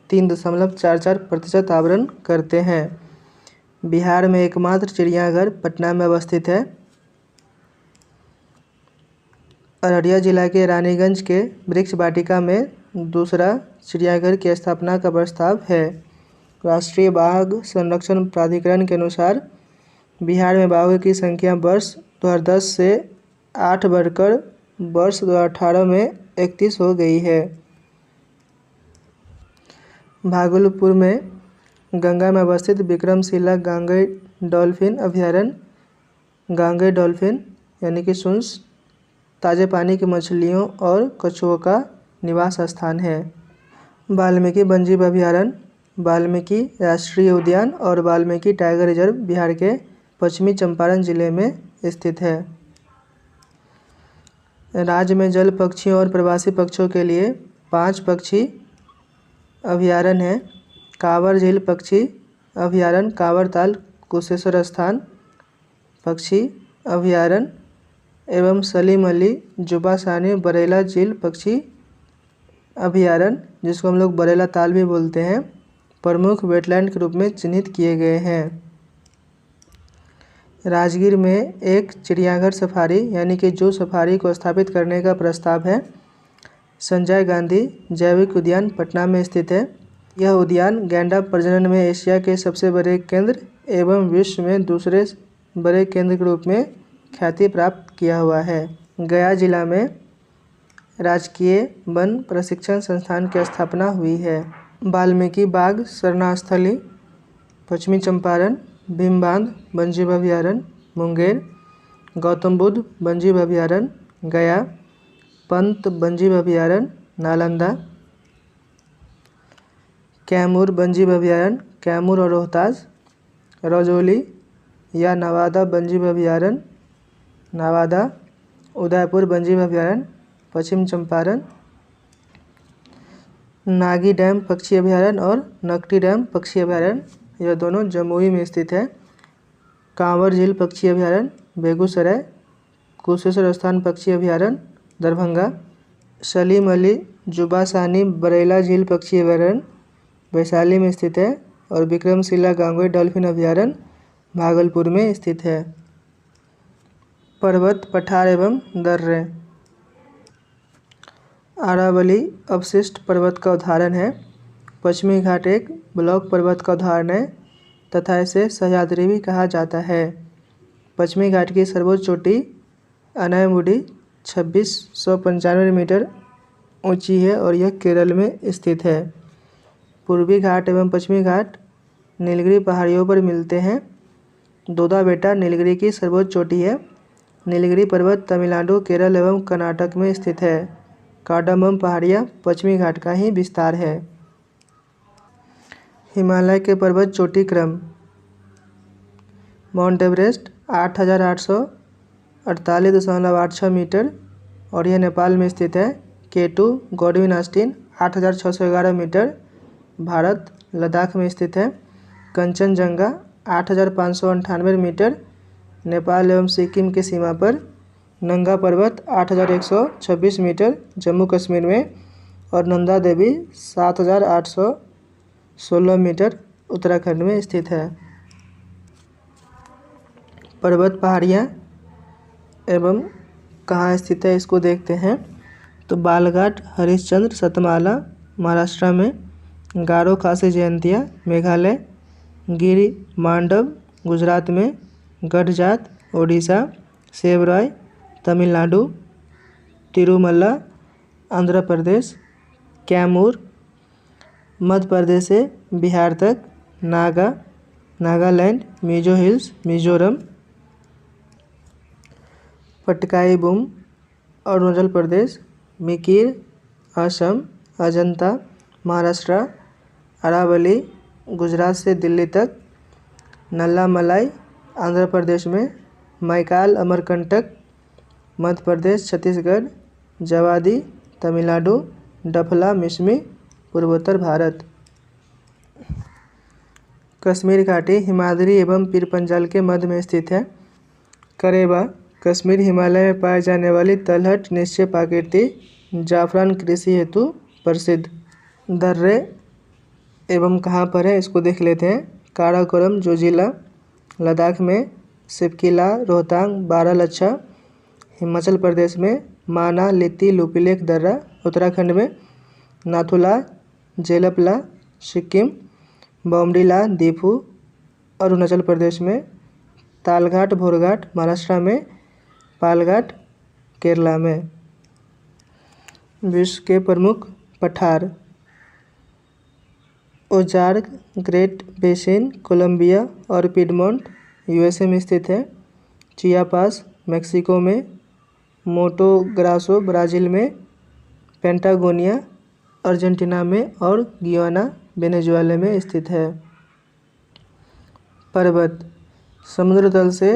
3.44% आवरण करते हैं। बिहार में एकमात्र चिड़ियाघर पटना में अवस्थित है। अररिया जिला के रानीगंज के वृक्ष वाटिका में दूसरा चिड़ियाघर की स्थापना का प्रस्ताव है। राष्ट्रीय बाघ संरक्षण प्राधिकरण के अनुसार बिहार में बाघों की संख्या वर्ष 2010 से 8 बढ़कर वर्ष 2018 में 31 हो गई है। भागलपुर में गंगा में अवस्थित विक्रमशिला गांगेय डॉल्फिन अभयारण्य गांगेय डॉल्फिन यानी कि सुंस ताजे पानी की मछलियों और कछुओं का निवास स्थान है। वाल्मीकि वन्यजीव अभयारण्य, वाल्मीकि राष्ट्रीय उद्यान और वाल्मीकि टाइगर रिजर्व बिहार के पश्चिमी चंपारण जिले में स्थित है। राज्य में जल पक्षियों और प्रवासी पक्षियों के लिए 5 पक्षी अभयारण्य हैं। कांवर झील पक्षी अभयारण्य, कांवर ताल कुशेश्वर स्थान पक्षी अभयारण्य एवं सलीम अली जुबा सानी बरेला झील पक्षी अभयारण्य, जिसको हम लोग बरेला ताल भी बोलते हैं, प्रमुख वेटलैंड के रूप में चिन्हित किए गए हैं। राजगीर में एक चिड़ियाघर सफारी यानी कि जू सफारी को स्थापित करने का प्रस्ताव है। संजय गांधी जैविक उद्यान पटना में स्थित है। यह उद्यान गैंडा प्रजनन में एशिया के सबसे बड़े केंद्र एवं विश्व में दूसरे बड़े केंद्र के रूप में ख्याति प्राप्त किया हुआ है। गया जिला में राजकीय वन प्रशिक्षण संस्थान की स्थापना हुई है। वाल्मीकि बाग शरणास्थली पश्चिमी चंपारण, भीमबांध वन्यजीव अभयारण्य मुंगेर, गौतम बुद्ध वन्यजीव अभयारण्य गया, पंत वन्यजीव अभयारण्य नालंदा, कैमूर वन्यजीव अभयारण्य कैमूर और रोहतास, रजौली या नवादा वन्यजीव अभयारण्य नवादा, उदयपुर वन्यजीव अभयारण्य पश्चिम चंपारण, नागी डैम पक्षी अभयारण्य और नकटी डैम पक्षी अभयारण्य यह दोनों जमुई में स्थित है। कांवर झील पक्षी अभयारण्य बेगूसराय, कुशेश्वर स्थान पक्षी अभयारण्य दरभंगा, सलीम अली जुबा सानी बरेला झील पक्षी अभयारण्य वैशाली में स्थित है और विक्रमशिला गांगुई डॉल्फिन अभयारण्य भागलपुर में स्थित है। पर्वत, पठार एवं दर्रे। अरावली अवशिष्ट पर्वत का उदाहरण है। पश्चिमी घाट एक ब्लॉक पर्वत का उदाहरण है तथा इसे सह्याद्री भी कहा जाता है। पश्चिमी घाट की सर्वोच्च चोटी अनायमुडी 2695 मीटर ऊंची है और यह केरल में स्थित है। पूर्वी घाट एवं पश्चिमी घाट नीलगिरी पहाड़ियों पर मिलते हैं। दोदा बेटा नीलगिरी की सर्वोच्च चोटी है। नीलगिरी पर्वत तमिलनाडु, केरल एवं कर्नाटक में स्थित है। कार्डामम पहाड़ियाँ पश्चिमी घाट का ही विस्तार है। हिमालय के पर्वत चोटी क्रम। माउंट एवरेस्ट 8848.86 मीटर और यह नेपाल में स्थित है। K2 Godwin Austen 8611 metre Bharat Ladakh में स्थित है। कंचनजंगा 8598 मीटर नेपाल एवं सिक्किम की सीमा पर। नंगा पर्वत 8126 मीटर जम्मू कश्मीर में और नंदा देवी 7816 मीटर उत्तराखंड में स्थित है। पर्वत पहाड़ियाँ एवं कहाँ स्थित है इसको देखते हैं। तो बालघाट हरिश्चंद्र सतमाला महाराष्ट्र में, गारो खासी जयंतिया मेघालय, गिरी मांडव गुजरात में, गढ़जात ओडिशा, सेवराय तमिलनाडु, तिरुमला आंध्र प्रदेश, कैमूर मध्य प्रदेश से बिहार तक, नागा नागालैंड, मिजो हिल्स मिजोरम, पटकाई-बुम अरुणाचल प्रदेश, मिकिर असम, अजंता महाराष्ट्र, अरावली गुजरात से दिल्ली तक, नल्लामलाई आंध्र प्रदेश में, मैकाल अमरकंटक मध्य प्रदेश छत्तीसगढ़, जवादी तमिलनाडु, डफला मिसमी पूर्वोत्तर भारत। कश्मीर घाटी हिमाद्री एवं पीर पंजाल के मध्य में स्थित है। करेबा कश्मीर हिमालय में पाए जाने वाली तलहट निश्चय आकृति जाफरान कृषि हेतु प्रसिद्ध। दर्रे एवं कहाँ पर है इसको देख लेते हैं। काराकोरम जोजिला लद्दाख में, सिपकिला रोहतांग बारालच्छा हिमाचल प्रदेश में, माना लिति लुपिलेख दर्रा उत्तराखंड में, नाथुला जेलपला सिक्किम, बॉमडिला दीफू अरुणाचल प्रदेश में, तालघाट भोरघाट महाराष्ट्र में, पालघाट केरला में। विश्व के प्रमुख पठार। ओजार्क ग्रेट बेसिन कोलंबिया और पिडमोंट यूएसए में स्थित है। चियापास मेक्सिको में, मोटो ग्रासो ब्राज़ील में, पेंटागोनिया अर्जेंटीना में और गियाना वेनेजुएला में स्थित है। पर्वत। समुद्र तल से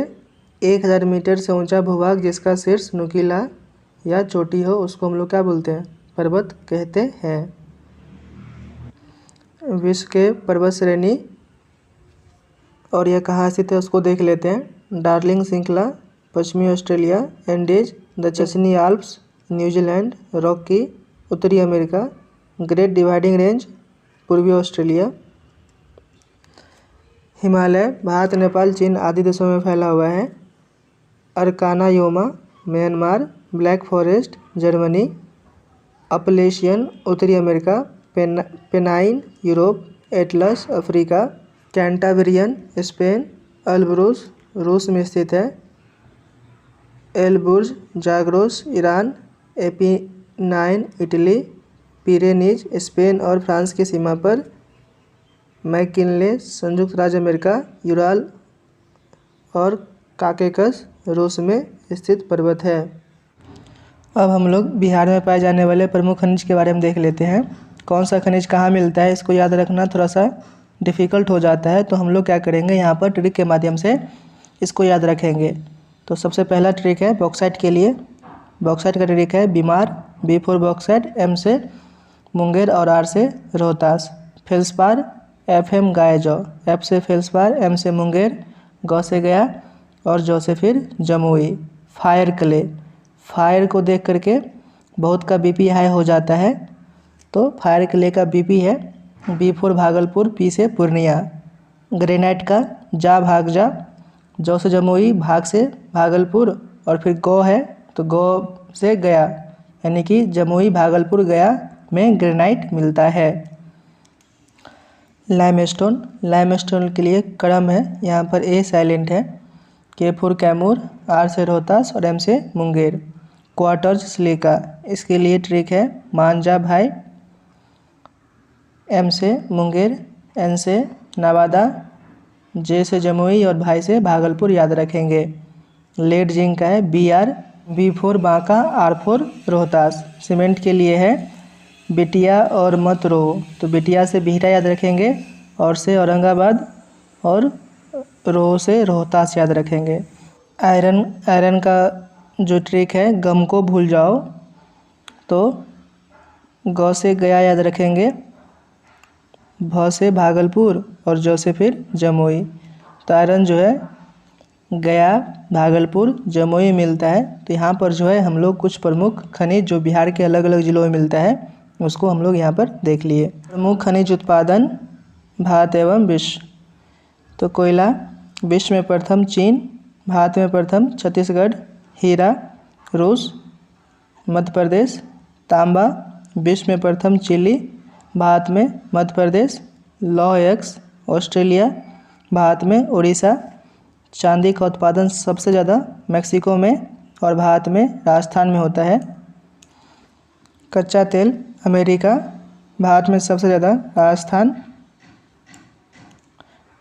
1000 मीटर से ऊंचा भूभाग जिसका शीर्ष नुकीला या चोटी हो उसको हम लोग क्या बोलते हैं? पर्वत कहते हैं। विश्व के पर्वत श्रेणी और यह कहाँ स्थित है उसको देख लेते हैं। डार्लिंग श्रृंखला पश्चिमी ऑस्ट्रेलिया, एंडीज दक्षिणी आल्प्स न्यूजीलैंड, रॉकी उत्तरी अमेरिका, ग्रेट डिवाइडिंग रेंज पूर्वी ऑस्ट्रेलिया। हिमालय भारत, नेपाल, चीन आदि देशों में फैला हुआ है। Arakan Yoma Myanmar, Black Forest Germany, Appalachian उत्तरी America, Pennine Europe, Atlas Africa, Cantabrian Spain, Elbrus रूस में स्थित है, Elburz Zagros Iran, Apennine Italy, Pyrenees Spain और फ्रांस की सीमा पर, मैकिनले संयुक्त राज्य अमेरिका, यूराल और काकेकस रूस में स्थित पर्वत है। अब हम लोग बिहार में पाए जाने वाले प्रमुख खनिज के बारे में देख लेते हैं। कौन सा खनिज कहाँ मिलता है इसको याद रखना थोड़ा सा डिफ़िकल्ट हो जाता है, तो हम लोग क्या करेंगे यहाँ पर ट्रिक के माध्यम से इसको याद रखेंगे। तो सबसे पहला ट्रिक है बॉक्साइट के लिए। बॉक्साइट का ट्रिक है बीमार, बी फॉर बॉक्साइट, एम से मुंगेर और आर से रोहतास। फेल्सपार, एफ एम गाय जौ, एफ से फेल्सपार, एम से मुंगेर, गौ से गया और जौ से फिर जमुई। फायर क्ले, फायर को देख करके बहुत का बीपी हाई हो जाता है, तो फायर क्ले का बीपी है बी फॉर भागलपुर, पी से पूर्णिया। ग्रेनाइट का जा भाग जा, जौ से जमुई, भाग से भागलपुर और फिर गौ है तो गौ से गया, यानी कि जमुई भागलपुर गया में ग्रेनाइट मिलता है। लाइमस्टोन, लाइमस्टोन के लिए क्रम है, यहाँ पर ए साइलेंट है, के फॉर कैमूर, आर से रोहतास और एम से मुंगेर। क्वार्टर्ज सिलिका, इसके लिए ट्रिक है मांझा भाई, एम से मुंगेर, एन से नवादा, जे से जमुई और भाई से भागलपुर याद रखेंगे। लेड जिंक का है B R, B for Banka, R for Rohtas. Cement के लिए है बिटिया और मत रोह, तो बिटिया से बिहटा याद रखेंगे और से औरंगाबाद और रोह से रोहतास याद रखेंगे। आयरन, आयरन का जो ट्रिक है गम को भूल जाओ, तो गौ से गया याद रखेंगे, भ से भागलपुर और जौ से फिर जमुई। तो आयरन जो है गया, भागलपुर, जमुई मिलता है। तो यहाँ पर जो है हम लोग कुछ प्रमुख खनिज जो बिहार के अलग अलग ज़िलों में मिलता है उसको हम लोग यहाँ पर देख लिए। प्रमुख खनिज उत्पादन भारत एवं विश्व, तो कोयला विश्व में प्रथम चीन, भारत में प्रथम छत्तीसगढ़। हीरा रूस, मध्य प्रदेश। तांबा विश्व में प्रथम चिली, भारत में मध्य प्रदेश। लौह एक्स ऑस्ट्रेलिया, भारत में उड़ीसा। चांदी का उत्पादन सबसे ज़्यादा मैक्सिको में और भारत में राजस्थान में होता है। कच्चा तेल अमेरिका, भारत में सबसे ज़्यादा राजस्थान।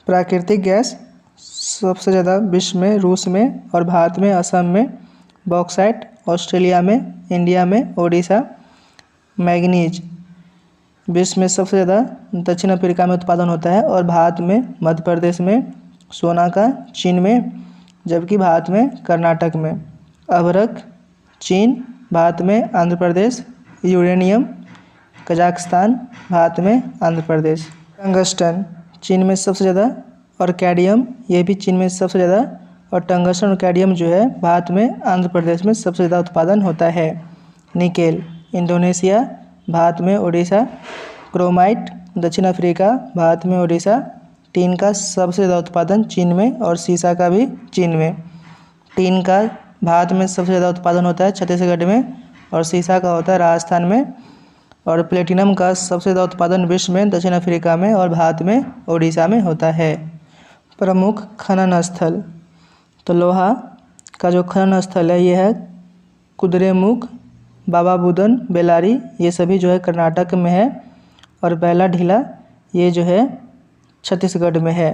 प्राकृतिक गैस सबसे ज़्यादा विश्व में रूस में और भारत में असम में। बॉक्साइट ऑस्ट्रेलिया में, इंडिया में उड़ीसा। मैग्नीज विश्व में सबसे ज़्यादा दक्षिण अफ्रीका में उत्पादन होता है और भारत में मध्य प्रदेश में। सोना का चीन में, जबकि भारत में कर्नाटक में। अभ्रक चीन, भारत में आंध्र प्रदेश। यूरेनियम कजाकिस्तान, भारत में आंध्र प्रदेश। टंगस्टन चीन में सबसे ज़्यादा और कैडियम ये भी चीन में सबसे ज़्यादा, और टंगस्टन और कैडियम जो है भारत में आंध्र प्रदेश में सबसे ज़्यादा उत्पादन होता है। निकेल इंडोनेशिया, भारत में उड़ीसा। क्रोमाइट दक्षिण अफ्रीका, भारत में उड़ीसा। टीन का सबसे ज़्यादा उत्पादन चीन में और सीसा का भी चीन में। टीन का भारत में सबसे ज़्यादा उत्पादन होता है छत्तीसगढ़ में और सीसा का होता है राजस्थान में। और प्लेटिनम का सबसे ज़्यादा उत्पादन विश्व में दक्षिण अफ्रीका में और भारत में उड़ीसा में होता है। प्रमुख खनन स्थल, तो लोहा का जो खनन स्थल है ये है कुद्रेमुख, बाबा बुदन, बेलारी, ये सभी जो है कर्नाटक में है। और बेला ढीला ये जो है छत्तीसगढ़ में है।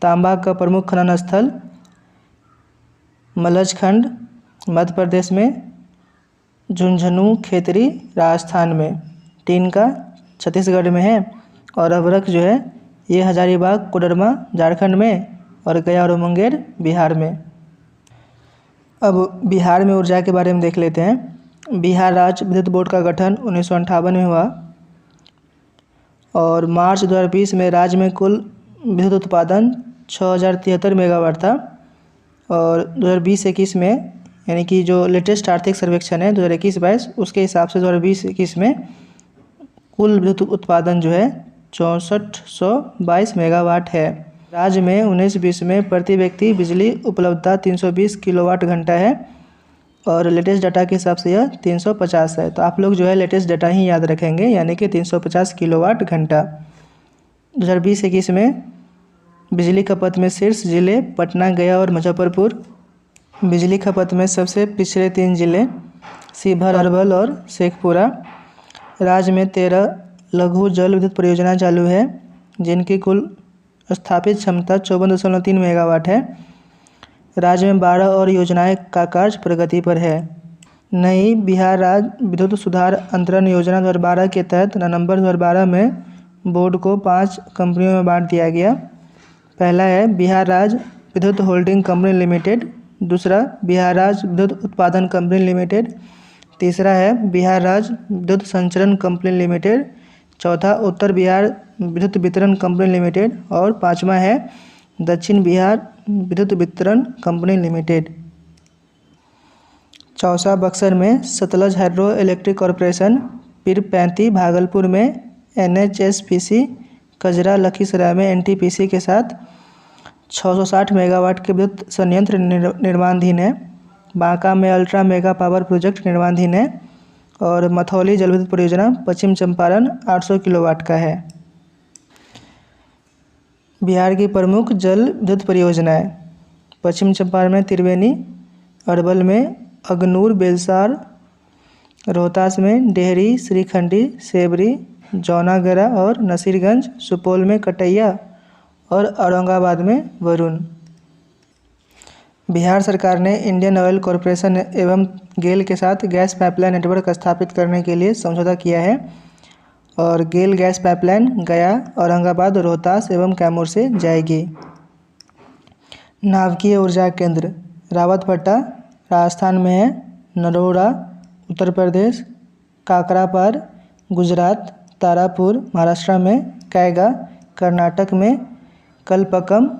तांबा का प्रमुख खनन स्थल मलजखंड मध्य प्रदेश में, झुंझुनू खेतरी राजस्थान में। टीन का छत्तीसगढ़ में है। और अभ्रक जो है ये हजारीबाग कोडरमा झारखंड में और गया और मुंगेर बिहार में। अब बिहार में ऊर्जा के बारे में देख लेते हैं। बिहार राज्य विद्युत बोर्ड का गठन 1958 में हुआ और मार्च 2020 में राज्य में कुल विद्युत उत्पादन 6073 मेगावाट था और 2020-21 में यानी कि जो लेटेस्ट आर्थिक सर्वेक्षण है 2021-22 उसके हिसाब से 2020-21 में कुल विद्युत उत्पादन जो है 6422 मेगावाट है। राज्य में 19-20 में प्रति व्यक्ति बिजली उपलब्धता 320 किलोवाट घंटा है और लेटेस्ट डाटा के हिसाब से यह 350 है। तो आप लोग जो है लेटेस्ट डाटा ही याद रखेंगे यानी कि 350 किलोवाट घंटा। 2020-21 में बिजली खपत में शीर्ष जिले पटना, गया और मुजफ्फरपुर। बिजली खपत में सबसे पिछड़े 3 जिले शिवहर, अरवल और शेखपुरा। राज्य में 13 लघु जल विद्युत परियोजना चालू है जिनकी कुल स्थापित क्षमता 54.3 मेगावाट है। राज्य में 12 और योजनाएं का कार्य प्रगति पर है। नई बिहार राज्य विद्युत सुधार अंतरण योजना 2012 के तहत नवंबर 2012 में बोर्ड को 5 कंपनियों में बांट दिया गया। पहला है बिहार राज्य विद्युत होल्डिंग कंपनी लिमिटेड, दूसरा बिहार राज्य विद्युत उत्पादन कंपनी लिमिटेड, तीसरा है बिहार राज्य विद्युत संचरण कंपनी लिमिटेड, चौथा उत्तर बिहार विद्युत वितरण कंपनी लिमिटेड और पांचवा है दक्षिण बिहार विद्युत वितरण कंपनी लिमिटेड। चौसा बक्सर में सतलज हाइड्रो इलेक्ट्रिक कॉरपोरेशन, पीर 35 भागलपुर में NHSPC, कजरा लखीसराय में NTPC के साथ 660 मेगावाट के विद्युत संयंत्र निर्माणाधीन है। बांका में अल्ट्रा मेगा पावर प्रोजेक्ट निर्माणाधीन है और मथौली जल विद्युत परियोजना पश्चिम चंपारण 800 किलोवाट का है। बिहार की प्रमुख जल विद्युत परियोजनाएं पश्चिम चंपारण में त्रिवेणी, अरवल में अगनूर बेलसार, रोहतास में डेहरी, श्रीखंडी, सेबरी, जौनागरा और नसीरगंज, सुपौल में कटैया और औरंगाबाद में वरुण। बिहार सरकार ने इंडियन ऑयल कॉरपोरेशन एवं गेल के साथ गैस पाइपलाइन नेटवर्क स्थापित करने के लिए समझौता किया है और गेल गैस पाइपलाइन गया, औरंगाबाद, रोहतास एवं कैमूर से जाएगी। नाभिकीय ऊर्जा केंद्र रावतपट्टा राजस्थान में है, नरोड़ा उत्तर प्रदेश, काकरापार गुजरात, तारापुर महाराष्ट्र में, कैगा कर्नाटक में, कलपक्कम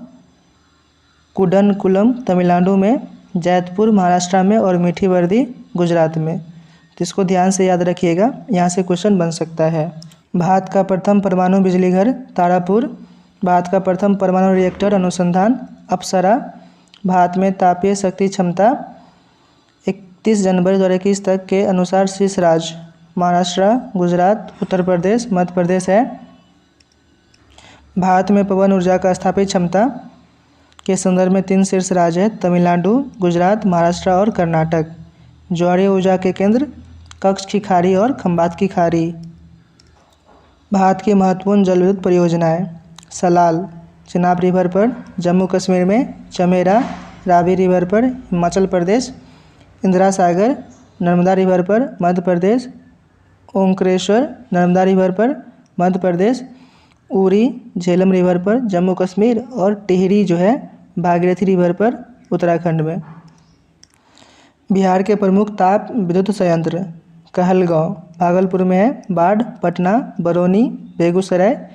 कुडनकुलम तमिलनाडु में, जैतपुर महाराष्ट्र में और मीठी वर्दी गुजरात में। तो इसको ध्यान से याद रखिएगा, यहाँ से क्वेश्चन बन सकता है। भारत का प्रथम परमाणु बिजली घर तारापुर। भारत का प्रथम परमाणु रिएक्टर अनुसंधान अप्सरा। भारत में तापीय शक्ति क्षमता 31 जनवरी 2021 तक के अनुसार शीर्ष राज्य महाराष्ट्र, गुजरात, उत्तर प्रदेश, मध्य प्रदेश है। भारत में पवन ऊर्जा का स्थापित क्षमता के संदर्भ में 3 शीर्ष राज्य है, तमिलनाडु, गुजरात, महाराष्ट्र और कर्नाटक। ज्वारीय ऊर्जा के केंद्र कच्छ की खाड़ी और खंबात की खाड़ी। भारत की महत्वपूर्ण जल विद्युत परियोजनाएं सलाल चिनाब रिवर पर जम्मू कश्मीर में, चमेरा रावी रिवर पर हिमाचल प्रदेश, इंदिरा सागर नर्मदा रिवर पर मध्य प्रदेश, ओंकारेश्वर नर्मदा रिवर पर मध्य प्रदेश, उरी झेलम रिवर पर जम्मू कश्मीर और टिहरी जो है भागीरथी रिवर पर उत्तराखंड में। बिहार के प्रमुख ताप विद्युत संयंत्र कहलगांव भागलपुर में है, बाढ़ पटना, बरौनी बेगूसराय,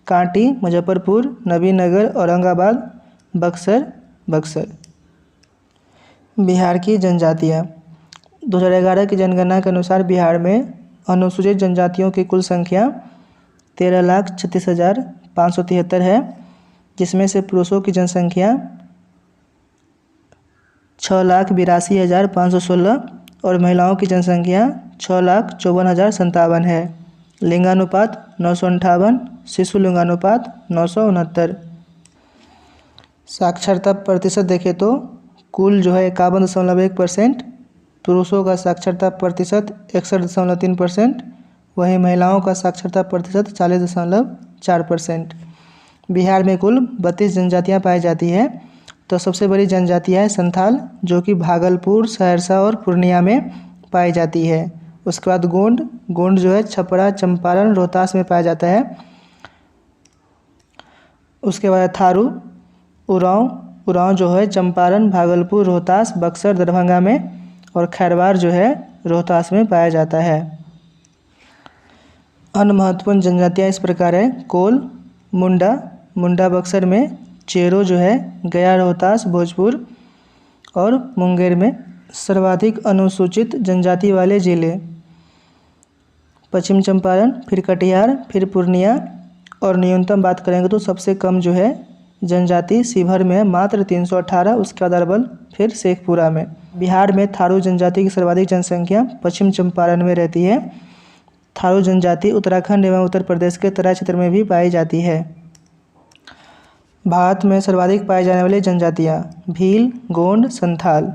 कांटी मुजफ्फरपुर, नबीनगर औरंगाबाद, बक्सर। बिहार की जनजातियाँ 2011 की जनगणना के अनुसार बिहार में अनुसूचित जनजातियों की कुल संख्या 13,36,573 है, जिसमें से पुरुषों की जनसंख्या 6,82,516 और महिलाओं की जनसंख्या 6,54,057 है। लिंगानुपात 958, शिशु लिंगानुपात 969। साक्षरता प्रतिशत देखें तो कुल जो है 51.1%, पुरुषों का साक्षरता प्रतिशत 61.3%, वहीं महिलाओं का साक्षरता प्रतिशत 40.4%। बिहार में कुल 32 जनजातियाँ पाई जाती है। तो सबसे बड़ी जनजातियाँ है संथाल, जो कि भागलपुर, सहरसा और पूर्णिया में पाई जाती है। उसके बाद गोंड जो है छपरा, चंपारण, रोहतास में पाया जाता है। उसके बाद थारू उरांव जो है चंपारण, भागलपुर, रोहतास, बक्सर, दरभंगा में, और खैरवार जो है रोहतास में पाया जाता है। अन्य महत्वपूर्ण जनजातियाँ इस प्रकार है। कोल, मुंडा बक्सर में, चेरो जो है गया, रोहतास, भोजपुर और मुंगेर में। सर्वाधिक अनुसूचित जनजाति वाले जिले पश्चिम चंपारण, फिर कटिहार, फिर पूर्णिया, और न्यूनतम बात करेंगे तो सबसे कम जो है जनजाति शिवहर में है, मात्र 318। उसके बाद अरवल, फिर शेखपुरा में। बिहार में थारू जनजाति की सर्वाधिक जनसंख्या पश्चिम चंपारण में रहती है। थारू जनजाति उत्तराखंड एवं उत्तर प्रदेश के तराई क्षेत्र में भी पाई जाती है। भारत में सर्वाधिक पाए जाने वाली जनजातियाँ भील, गोंड, संथाल।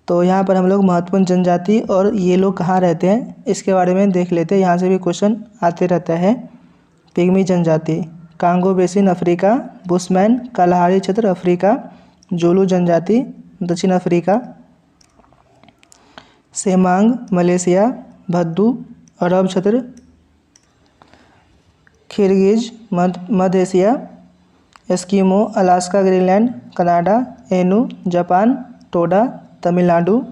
तो यहाँ पर हम लोग महत्वपूर्ण जनजाति और ये लोग कहाँ रहते हैं इसके बारे में देख लेते हैं। यहाँ से भी क्वेश्चन आते रहता है। पिग्मी जनजाति Congo Basin Africa, Bushman Kalahari क्षेत्र अफ्रीका, जोलू जनजाति दक्षिण अफ्रीका, सेमांग मलेशिया, भद्दू अरब क्षेत्र, किर्गिज मध्य Asia, Eskimo Alaska Greenland Canada, Ainu Japan, Toda Tamil Nadu,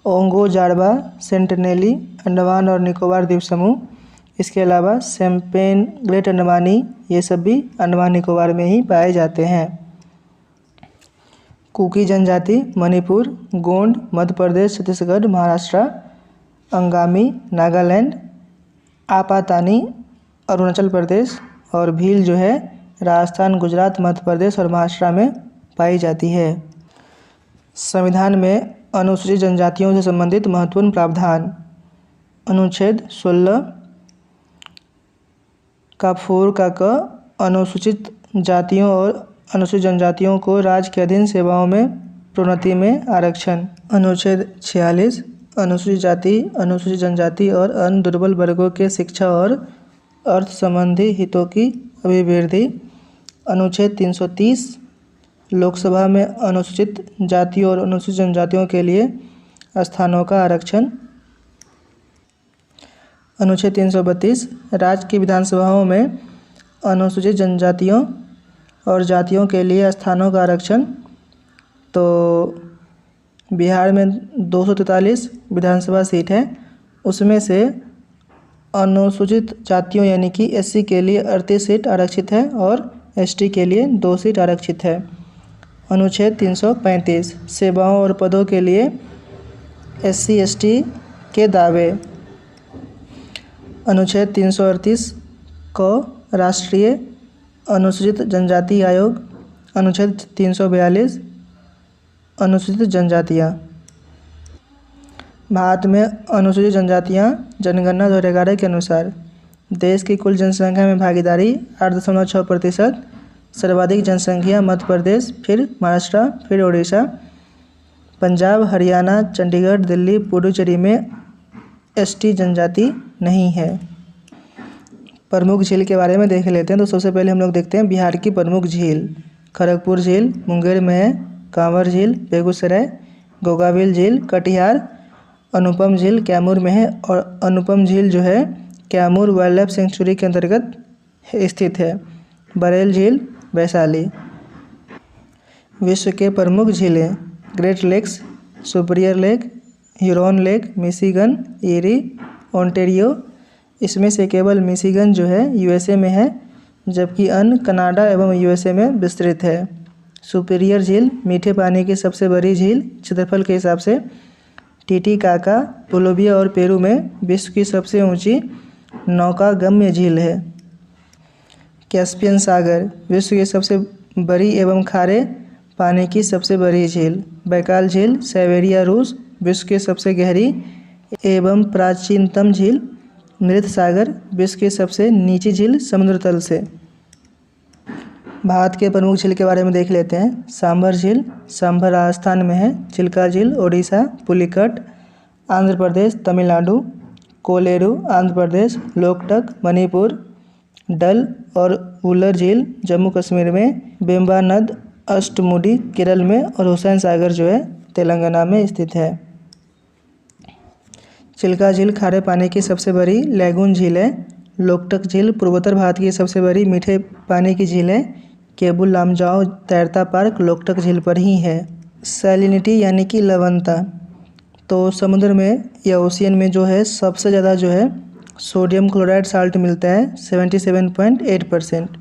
Onge Jarawa Sentinelese Andaman और निकोबार द्वीप समूह। इसके अलावा शैम्पेन ग्रेट अंडमानी, ये सब भी अंडमान निकोबार में ही पाए जाते हैं। कुकी जनजाति मणिपुर, गोंड मध्य प्रदेश, छत्तीसगढ़, महाराष्ट्र, अंगामी नागालैंड, आपातानी अरुणाचल प्रदेश, और भील जो है राजस्थान, गुजरात, मध्य प्रदेश और महाराष्ट्र में पाई जाती है। संविधान में अनुसूचित जनजातियों से संबंधित महत्वपूर्ण प्रावधान अनुच्छेद 16 का 4 का क अनुसूचित जातियों और अनुसूचित जनजातियों को राज्य के अधीन सेवाओं में प्रोन्नति में आरक्षण। अनुच्छेद 46 अनुसूचित जाति, अनुसूचित जनजाति और अन्य दुर्बल वर्गों के शिक्षा और अर्थ संबंधी हितों की अभिवृद्धि। अनुच्छेद 330 लोकसभा में अनुसूचित जातियों और अनुसूचित जनजातियों के लिए स्थानों का आरक्षण। अनुच्छेद 332 राज्य की विधानसभाओं में अनुसूचित जनजातियों और जातियों के लिए स्थानों का आरक्षण। तो बिहार में 243 विधानसभा सीट है, उसमें से अनुसूचित जातियों यानी कि एससी के लिए 38 सीट आरक्षित है और एसटी के लिए 2 सीट आरक्षित है। अनुच्छेद 335 सेवाओं और पदों के लिए एससी एसटी के दावे। अनुच्छेद 338 को राष्ट्रीय अनुसूचित जनजाति आयोग। अनुच्छेद 342 अनुसूचित जनजातियाँ। भारत में अनुसूचित जनजातियाँ जनगणना 2011 के अनुसार देश की कुल जनसंख्या में भागीदारी 8.6%। सर्वाधिक जनसंख्या मध्य प्रदेश, फिर महाराष्ट्र, फिर उड़ीसा, पंजाब, हरियाणा, चंडीगढ़, दिल्ली, पुडुचेरी में एसटी जनजाति नहीं है। प्रमुख झील के बारे में देख लेते हैं। तो सबसे पहले हम लोग देखते हैं बिहार की प्रमुख झील। खड़गपुर झील मुंगेर में है, कांवर झील बेगूसराय, गोगाबिल झील कटिहार, अनुपम झील कैमूर में है, और अनुपम झील जो है कैमूर वाइल्ड लाइफ सेंचुरी के अंतर्गत स्थित है। बरेल झील वैशाली। विश्व के प्रमुख झीलें Great Lakes, Superior Lake, Huron Lake, Michigan, Erie, Ontario. इसमें से केवल मिशिगन जो है यूएसए में है, जबकि अन्य कनाडा एवं यूएसए में विस्तृत है। सुपीरियर झील मीठे पानी की सबसे बड़ी झील क्षेत्रफल के हिसाब से। टीटीकाका बोलिविया और पेरू में विश्व की सबसे ऊंची नौकागम्य झील है। कैस्पियन सागर विश्व की सबसे बड़ी एवं खारे पानी की सबसे बड़ी झील। बैकाल झील साइबेरिया रूस विश्व की सबसे गहरी एवं प्राचीनतम झील। मृत सागर विश्व की सबसे नीची झील समुद्र तल से। भारत के प्रमुख झील के बारे में देख लेते हैं। सांभर झील सांभर राजस्थान में है। चिल्का झील ओडिशा, पुलिकट आंध्र प्रदेश, तमिलनाडु, कोलेरू आंध्र प्रदेश, लोकटक मणिपुर, डल और वुलर झील जम्मू कश्मीर में, बेम्बा नद अष्टमुडी केरल में, और हुसैन सागर जो है तेलंगाना में स्थित है। चिल्का झील खारे पानी की सबसे बड़ी लैगून झील है। लोकटक झील पूर्वोत्तर भारत की सबसे बड़ी मीठे पानी की झील है। केबुल लामजाओ तैरता पार्क लोकटक झील पर ही है। सैलिनिटी यानी कि लवणता, तो समुद्र में या ओशियन में जो है सबसे ज़्यादा जो है सोडियम क्लोराइड साल्ट मिलता है 77.8%।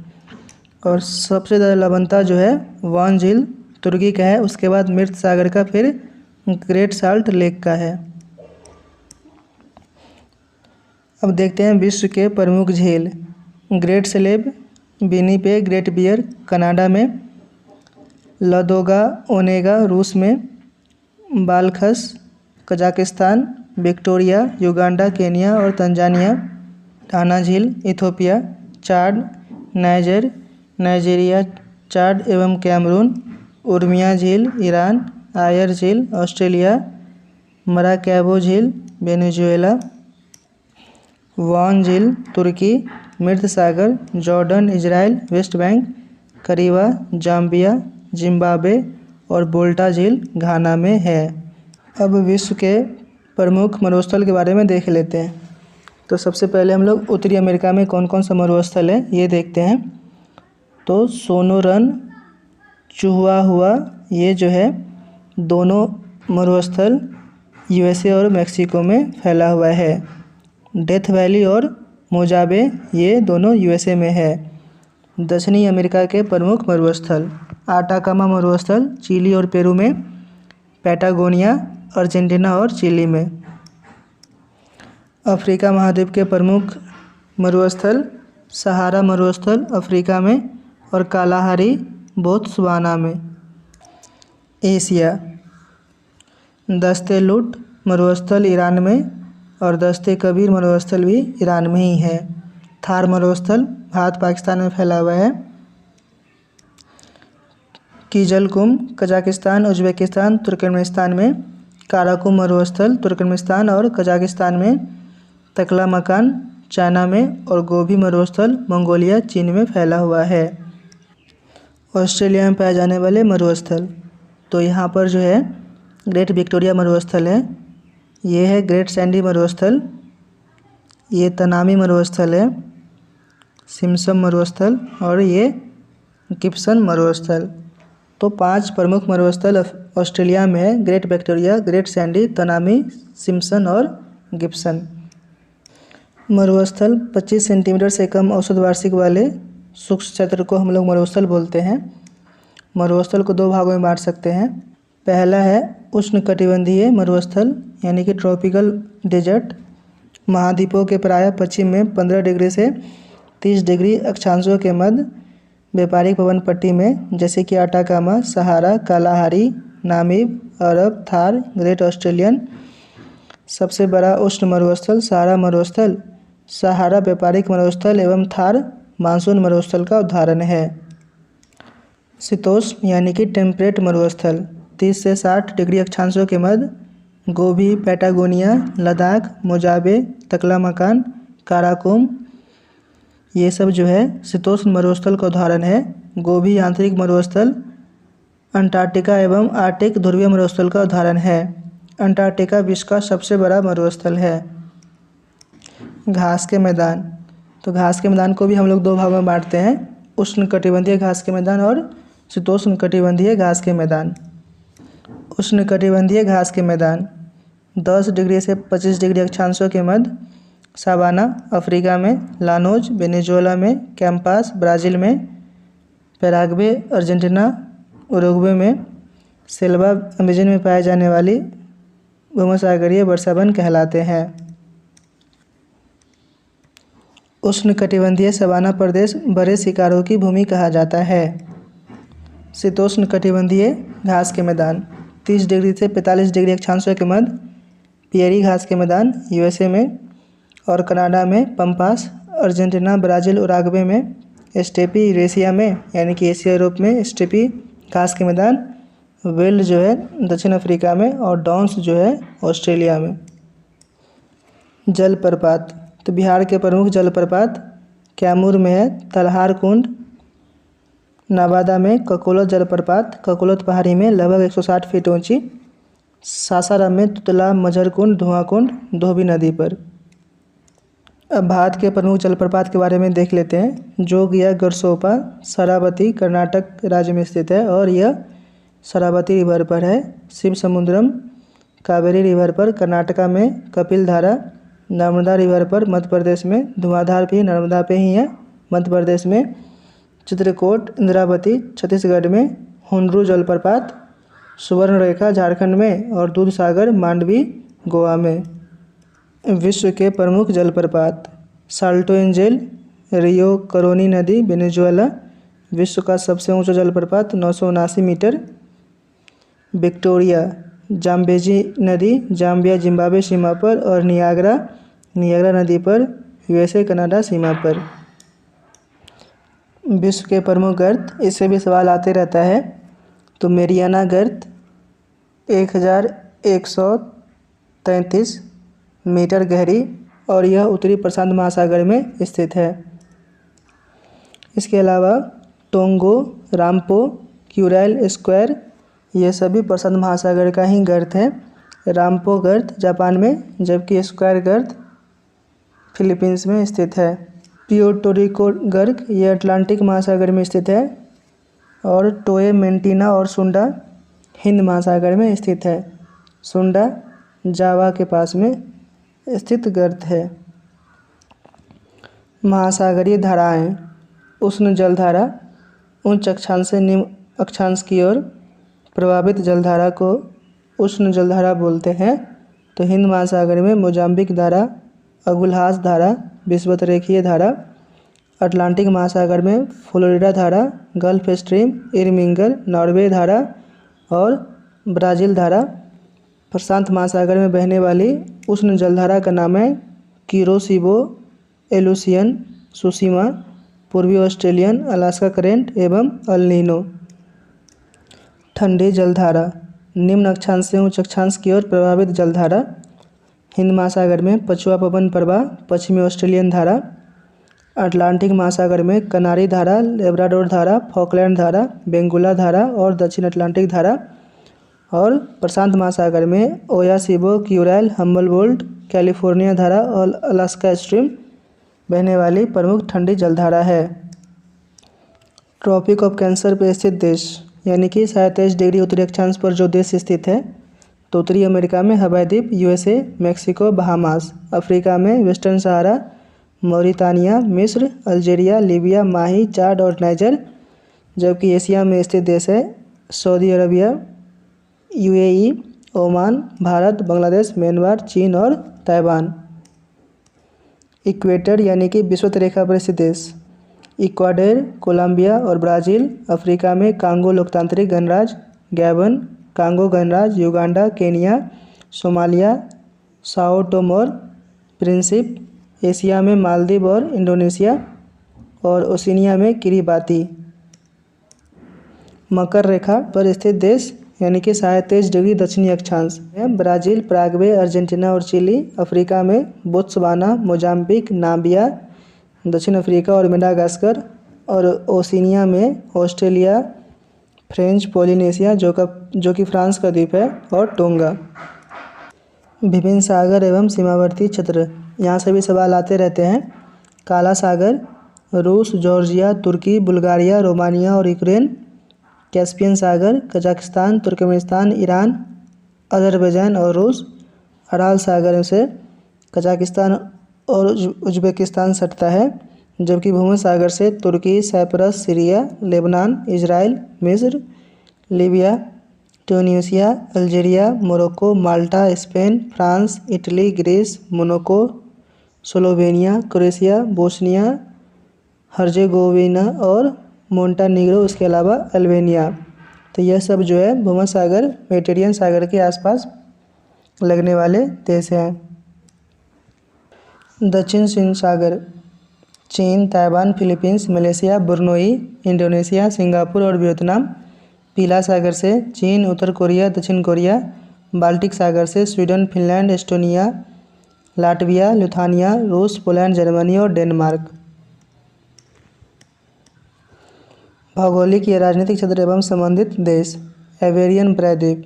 और सबसे ज़्यादा लवणता जो है वान झील तुर्की का है, उसके बाद मृत सागर का, फिर ग्रेट साल्ट लेक का है। अब देखते हैं विश्व के प्रमुख झील। Great Slave Winnipeg, Great Bear Canada में, लदोगा ओनेगा रूस में, Balkhash Kazakhstan, Victoria Uganda, Kenya और तंजानिया, टाना झील Ethiopia, Chad Niger Nigeria, Chad एवं कैमरून, उर्मिया झील ईरान, आयर झील ऑस्ट्रेलिया, मराकैबो झील वेनेजुएला, वान झील तुर्की, मृत सागर Jordan Israel, West Bank, Kariba Zambia Zimbabwe और बोल्टा झील घाना में है। अब विश्व के प्रमुख मरुस्थल के बारे में देख लेते हैं। तो सबसे पहले हम लोग उत्तरी अमेरिका में कौन कौन सा मरुस्थल है ये देखते हैं। तो सोनोरन, चिहुआहुआ, ये जो है दोनों मरुस्थल यूएसए और मेक्सिको में फैला हुआ है। डेथ वैली और मोजाबे ये दोनों यूएसए में है। दक्षिणी अमेरिका के प्रमुख मरुस्थल, आटाकामा मरुस्थल चिली और पेरू में, पैटागोनिया अर्जेंटीना और चिली में। अफ्रीका महाद्वीप के प्रमुख मरुस्थल, सहारा मरुस्थल अफ्रीका में और कालाहारी बोत्सवाना में। एशिया, दस्ते लुट मरुस्थल ईरान में और दस्ते कबीर मरुस्थल भी ईरान में ही है। थार मरुस्थल भारत पाकिस्तान में फैला हुआ है। कीजलकुम कजाकिस्तान उज्बेकिस्तान तुर्कमेनिस्तान में, काराकुम मरुस्थल तुर्कमेनिस्तान और कजाकिस्तान में, तकलामकान चाइना में और गोभी मरुस्थल मंगोलिया चीन में फैला हुआ है। ऑस्ट्रेलिया में पाए जाने वाले मरुस्थल, तो यहाँ पर जो है ग्रेट विक्टोरिया मरुस्थल है, ये है ग्रेट सैंडी मरुस्थल, ये तनामी मरुस्थल है, सिम्पसन मरुस्थल और ये गिब्सन मरुस्थल। तो 5 प्रमुख मरुस्थल ऑस्ट्रेलिया में है, great Victoria, great Sandy, Tanami, Simpson और गिब्सन। मरुस्थल 25 सेंटीमीटर से कम औसत वार्षिक वाले शुष्क क्षेत्र को हम लोग मरुस्थल बोलते हैं। मरुस्थल को 2 भागों में बांट सकते हैं। पहला है उष्णकटिबंधीय मरुस्थल यानी कि ट्रॉपिकल डेजर्ट, महाद्वीपों के प्रायः पश्चिम में 15 डिग्री से 30 डिग्री अक्षांशों के मध्य व्यापारिक पवन पट्टी में, जैसे कि आटाकामा, सहारा, कालाहारी, नामीब, अरब, थार, ग्रेट ऑस्ट्रेलियन। सबसे बड़ा उष्ण मरुस्थल सहारा मरुस्थल, सहारा व्यापारिक मरुस्थल एवं थार मानसून मरुस्थल का उदाहरण है। शीतोष्ण यानी कि टेम्परेट मरुस्थल 30 से 60 डिग्री अक्षांशों के मध्य, गोभी, पैटागोनिया, लद्दाख, मोजाबे, तकलामकान, काराकोम, ये सब जो है शीतोष्ण मरुस्थल का उदाहरण है। गोभी आंतरिक मरुस्थल अंटार्कटिका एवं आर्कटिक ध्रुवीय मरुस्थल का उदाहरण है। अंटार्कटिका विश्व का सबसे बड़ा मरुस्थल है। घास के मैदान, तो घास के मैदान को भी हम लोग 2 भागों में बांटते हैं, उष्णकटिबंधीय घास के मैदान और शीतोष्णकटिबंधीय घास के मैदान। उष्णकटिबंधीय घास के मैदान 10 डिग्री से 25 डिग्री अक्षांशों के मध्य, सावाना अफ्रीका में, लानोज वेनेजुएला में, कैंपास ब्राज़ील में, पैराग्वे अर्जेंटीना, उरुग्वे में, सेल्वा अमेज़न में पाए जाने वाली भूमध्यसागरीय वर्षावन कहलाते हैं। उष्णकटिबंधीय सवाना प्रदेश बड़े शिकारों की भूमि कहा जाता है। शीतोष्णकटिबंधीय घास के मैदान 30 डिग्री से 45 डिग्री अक्षांशों के मध्य, पियरी घास के मैदान यूएसए में और कनाडा में, पंपास अर्जेंटीना, ब्राज़ील, उरुग्वे में, स्टेपी यूरेशिया में यानी कि एशिया यूरोप में, स्टेपी घास के मैदान वेल्ड जो है दक्षिण अफ्रीका में और डाउन्स जो है ऑस्ट्रेलिया में। जलप्रपात, तो बिहार के प्रमुख जलप्रपात कैमूर में है तलहार कुंड, नवादा में ककोलत जलप्रपात ककोलत पहाड़ी में लगभग 160 फीट ऊंची, सासाराम में तुतला मझर कुंड धुआं कुंड धोबी नदी पर। अब भारत के प्रमुख जलप्रपात के बारे में देख लेते हैं। जोग या गरसोपा शरावती कर्नाटक राज्य में स्थित है और यह शरावती रिवर पर है। शिव समुद्रम कावेरी रिवर पर कर्नाटका में, कपिल धारा नर्मदा रिवर पर मध्य प्रदेश में, धुआंधार भी नर्मदा पे ही है मध्य प्रदेश में, चित्रकूट इंद्रावती छत्तीसगढ़ में, हुंड्रू जलप्रपात सुवर्णरेखा झारखंड में और दूधसागर मांडवी गोवा में। विश्व के प्रमुख जलप्रपात साल्टो एंजेल रियो करोनी नदी वेनेजुएला, विश्व का सबसे ऊंचा जलप्रपात 979 मीटर। विक्टोरिया जाम्बेजी नदी जाम्बिया जिम्बाब्वे सीमा पर और नियाग्रा नदी पर यूएसए कनाडा सीमा पर। विश्व के प्रमुख गर्त, इससे भी सवाल आते रहता है। तो मेरियाना गर्त 1133 मीटर गहरी और यह उत्तरी प्रशांत महासागर में स्थित है। इसके अलावा टोंगो, रामपो, क्यूरेल स्क्वायर ये सभी प्रशांत महासागर का ही गर्त है। रामपो गर्त जापान में, जबकि स्क्वायर गर्त फिलीपींस में स्थित है। प्यूर्टो रिको गर्क ये अटलांटिक महासागर में स्थित है और टोए मेंटिना और सुंडा हिंद महासागर में स्थित है। सुंडा जावा के पास में स्थित गर्त है। महासागरीय धाराएं उष्ण जलधारा उच्च अक्षांश से निम्न अक्षांश की ओर प्रभावित जलधारा को उष्ण जलधारा बोलते हैं। तो हिंद महासागर में मोजाम्बिक धारा, अगुल्हास धारा, विषुवतरेखीय धारा, अटलांटिक महासागर में फ्लोरिडा धारा, गल्फ स्ट्रीम, इरमिंगल, नॉर्वे धारा और ब्राज़ील धारा। प्रशांत महासागर में बहने वाली उष्ण जलधारा का नाम है किरोशिबो, एलुसियन, सुसीमा, पूर्वी ऑस्ट्रेलियन, अलास्का करेंट एवं अल नीनो। ठंडी जलधारा निम्न अक्षांश से उच्च अक्षांश की ओर प्रभावित जलधारा। हिंद महासागर में पछुआ पवन प्रवाह, पश्चिमी ऑस्ट्रेलियन धारा। अटलांटिक महासागर में कनारी धारा, लेब्राडोर धारा, फॉकलैंड धारा, बेंगुला धारा और दक्षिण अटलांटिक धारा। और प्रशांत महासागर में ओयासिबो, क्यूरेल, हम्बलबोल्ट, कैलिफोर्निया धारा और अलास्का स्ट्रीम बहने वाली प्रमुख ठंडी जलधारा है। ट्रॉपिक ऑफ कैंसर पर स्थित देश यानी कि 27 डिग्री उत्तरी अक्षांश पर जो देश स्थित है, तो उत्तरी अमेरिका में हवाई द्वीप, यूएसए, मेक्सिको, बहामास। अफ्रीका में वेस्टर्न सहारा, मौरितानिया, मिस्र, अल्जीरिया, लीबिया, माही, चाड और नाइजर। जबकि एशिया में स्थित देश है Saudi Arabia, UAE, Oman, Bharat, Bangladesh, Myanmar, चीन और ताइवान। इक्वेटर यानी कि विषुवत रेखा पर स्थित देश इक्वाडोर, कोलंबिया और ब्राज़ील। अफ्रीका में कांगो लोकतांत्रिक गणराज्य, गैबन, कांगो गणराज्य, Uganda, Kenya, Somalia, Sao Tomé और प्रिंसिप। एशिया में मालदीव और इंडोनेशिया और ओशिनिया में किरिबाती। मकर रेखा पर स्थित देश यानी कि 27 डिग्री दक्षिणी अक्षांश में ब्राज़ील, पैराग्वे, अर्जेंटीना और चिली। अफ्रीका में बोत्सवाना, मोजाम्बिक, नामिबिया, दक्षिण अफ्रीका और मेडागास्कर। और ओशिनिया में ऑस्ट्रेलिया, फ्रेंच पोलिनेशिया जो कि फ्रांस का द्वीप है और टोंगा। विभिन्न सागर एवं सीमावर्ती क्षेत्र, यहाँ से भी सवाल आते रहते हैं। काला सागर रूस, जॉर्जिया, तुर्की, बुल्गारिया, रोमानिया और यूक्रेन। कैस्पियन सागर कजाकिस्तान, तुर्कमेनिस्तान, ईरान, अजरबैजान और रूस। अराल सागर से कजाकिस्तान और उज्बेकिस्तान सटता है। जबकि भूमध्य सागर से तुर्की, साइप्रस, सीरिया, लेबनान, इजराइल, मिस्र, Libya, Tunisia, Algeria, Morocco, Malta, Spain, France, Italy, Greece, Monaco, Slovenia, Croatia, Bosnia Herzegovina और मोंटानीग्रो, उसके अलावा अल्बानिया। तो यह सब जो है भूमध्य सागर, मेडिटेरियन सागर के आसपास लगने वाले देश हैं। दक्षिण चीन सागर चीन, Taiwan, Philippines, Malaysia, Brunei, Indonesia, Singapore और वियतनाम। पीला सागर से चीन, उत्तर कोरिया, दक्षिण कोरिया। बाल्टिक सागर से Sweden, Finland, Estonia, Latvia, Lithuania, रूस, पोलैंड, जर्मनी और डेनमार्क। भौगोलिक या राजनीतिक क्षेत्र एवं संबंधित देश एवेरियन प्रायद्वीप,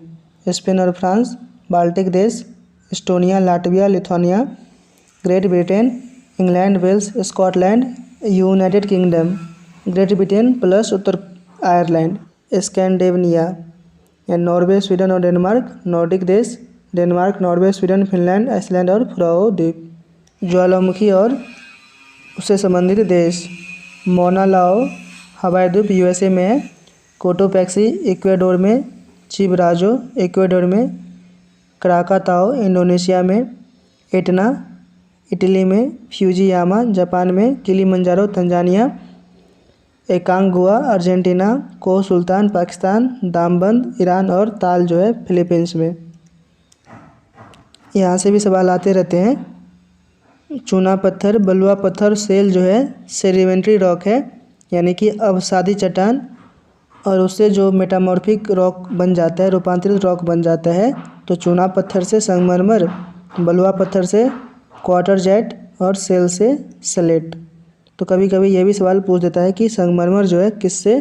स्पेन और फ्रांस। बाल्टिक देश Estonia, Latvia, Lithuania. Great Britain, England, Wales, Scotland, United Kingdom, Great Britain plus उत्तर आयरलैंड, स्कैंडेनेविया या नॉर्वे, स्वीडन और डेनमार्क। नॉर्डिक देश Denmark, Norway, Sweden, Finland, Iceland और फराओ द्वीप। ज्वालामुखी और उससे संबंधित देश मौना लाओ हवाई द्वीप यूएसए में है, कोटोपैक्सी इक्वाडोर में, चिबराजो इक्वाडोर में, क्राकाताओ इंडोनेशिया में, एटना इटली में, फ्यूजियामा जापान में, किलिमंजारो तंजानिया, एकांगुआ अर्जेंटीना, कोह सुल्तान पाकिस्तान, दामबंद ईरान और ताल जो है फिलीपींस में। यहाँ से भी सवाल आते रहते हैं। चूना पत्थर, बलुआ पत्थर, सेल जो है सेडिमेंट्री रॉक है, यानी कि अवसादी चट्टान, और उससे जो मेटामॉर्फिक रॉक बन जाता है, रूपांतरित रॉक बन जाता है। तो चूना पत्थर से संगमरमर, बलुआ पत्थर से क्वार्टरजाइट और सेल से स्लेट। तो कभी कभी ये भी सवाल पूछ देता है कि संगमरमर जो है किससे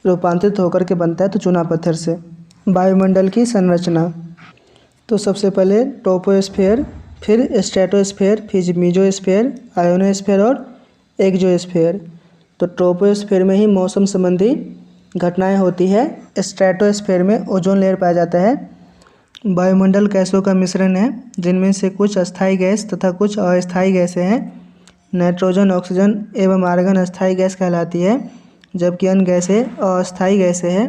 रूपांतरित होकर के बनता है, तो चूना पत्थर से। वायुमंडल की संरचना, तो सबसे पहले ट्रोपोस्फीयर, फिर स्ट्रेटोस्फीयर, फिर मीजोस्फीयर, आयोनोस्फीयर और एक्सोस्फीयर। तो ट्रोपोस्फीयर में ही मौसम संबंधी घटनाएं होती है। स्ट्रेटोस्फीयर में ओजोन लेयर पाया जाता है। वायुमंडल गैसों का मिश्रण है, जिनमें से कुछ अस्थायी गैस तथा कुछ अस्थायी गैसें हैं। नाइट्रोजन, ऑक्सीजन एवं आर्गन अस्थायी गैस कहलाती है, जबकि अन्य गैसें अस्थायी गैसें हैं।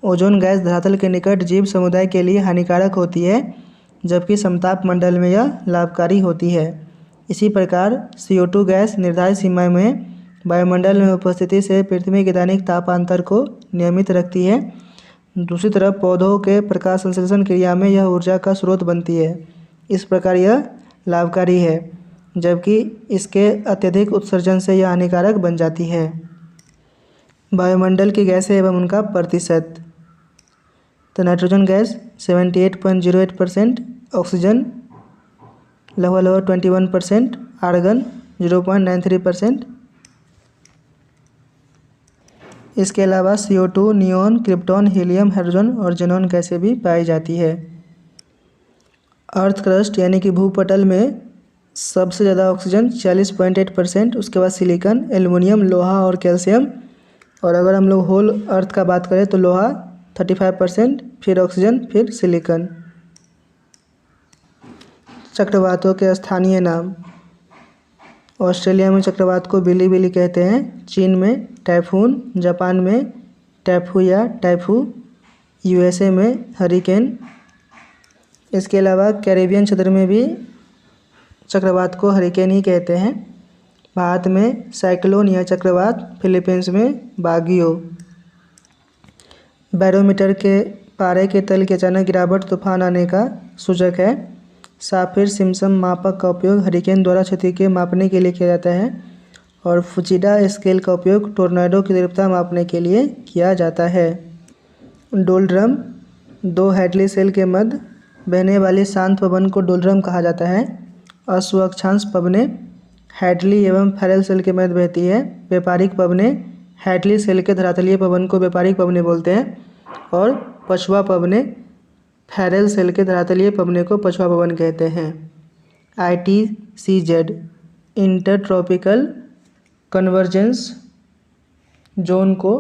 ओजोन गैस धरातल के निकट जीव समुदाय के लिए हानिकारक होती है, जबकि समताप मंडल में यह लाभकारी होती है। इसी प्रकार CO2 गैस निर्धारित सीमा में वायुमंडल में उपस्थिति से पृथ्वी के दैनिक तापांतर को नियमित रखती है। दूसरी तरफ पौधों के प्रकाश संश्लेषण क्रिया में यह ऊर्जा का स्रोत बनती है। इस प्रकार यह लाभकारी है, जबकि इसके अत्यधिक उत्सर्जन से यह हानिकारक बन जाती है। वायुमंडल की गैसें एवं उनका प्रतिशत, तो नाइट्रोजन गैस 78.08%, ऑक्सीजन लगभग 21%, आर्गन 0.93%। इसके अलावा CO2, neon, krypton, helium, hydrogen और जेनॉन गैसें भी पाई जाती है। अर्थ क्रस्ट यानी कि भूपटल में सबसे ज़्यादा ऑक्सीजन 40.8%, उसके बाद सिलिकॉन, एल्युमिनियम, लोहा और कैल्शियम। और अगर हम लोग होल अर्थ का बात करें तो लोहा 35%, फिर ऑक्सीजन, फिर सिलिकॉन। चक्रवातों के स्थानीय नाम, ऑस्ट्रेलिया में चक्रवात को बिली बिली कहते हैं, चीन में टाइफून, जापान में टाइफू या टाइफू, USA में हरिकेन। इसके अलावा कैरेबियन क्षेत्र में भी चक्रवात को हरिकेन ही कहते हैं। भारत में साइक्लोन या चक्रवात, फिलीपींस में बागियो। बैरोमीटर के पारे के तल की अचानक गिरावट तूफान आने का सूचक है। साफिर सिम्पसन मापक का उपयोग हरिकेन द्वारा क्षति के मापने के लिए किया जाता है, और फुजिडा स्केल का उपयोग टोर्नाडो की तीव्रता मापने के लिए किया जाता है। डोलड्रम, दो हैडली सेल के मध्य बहने वाली शांत पवन को डोलड्रम कहा जाता है। अस्वक्षांश पवनें हैडली एवं फैरल सेल के मध्य बहती है। व्यापारिक पवनें हैडली सेल के धरातलीय पवन को व्यापारिक पवनें बोलते हैं, और पछुआ पवनें फैरल सेल के धरातलीय पवने को पछुआ पवन कहते हैं। ITCZ इंटरट्रॉपिकल कन्वर्जेंस जोन को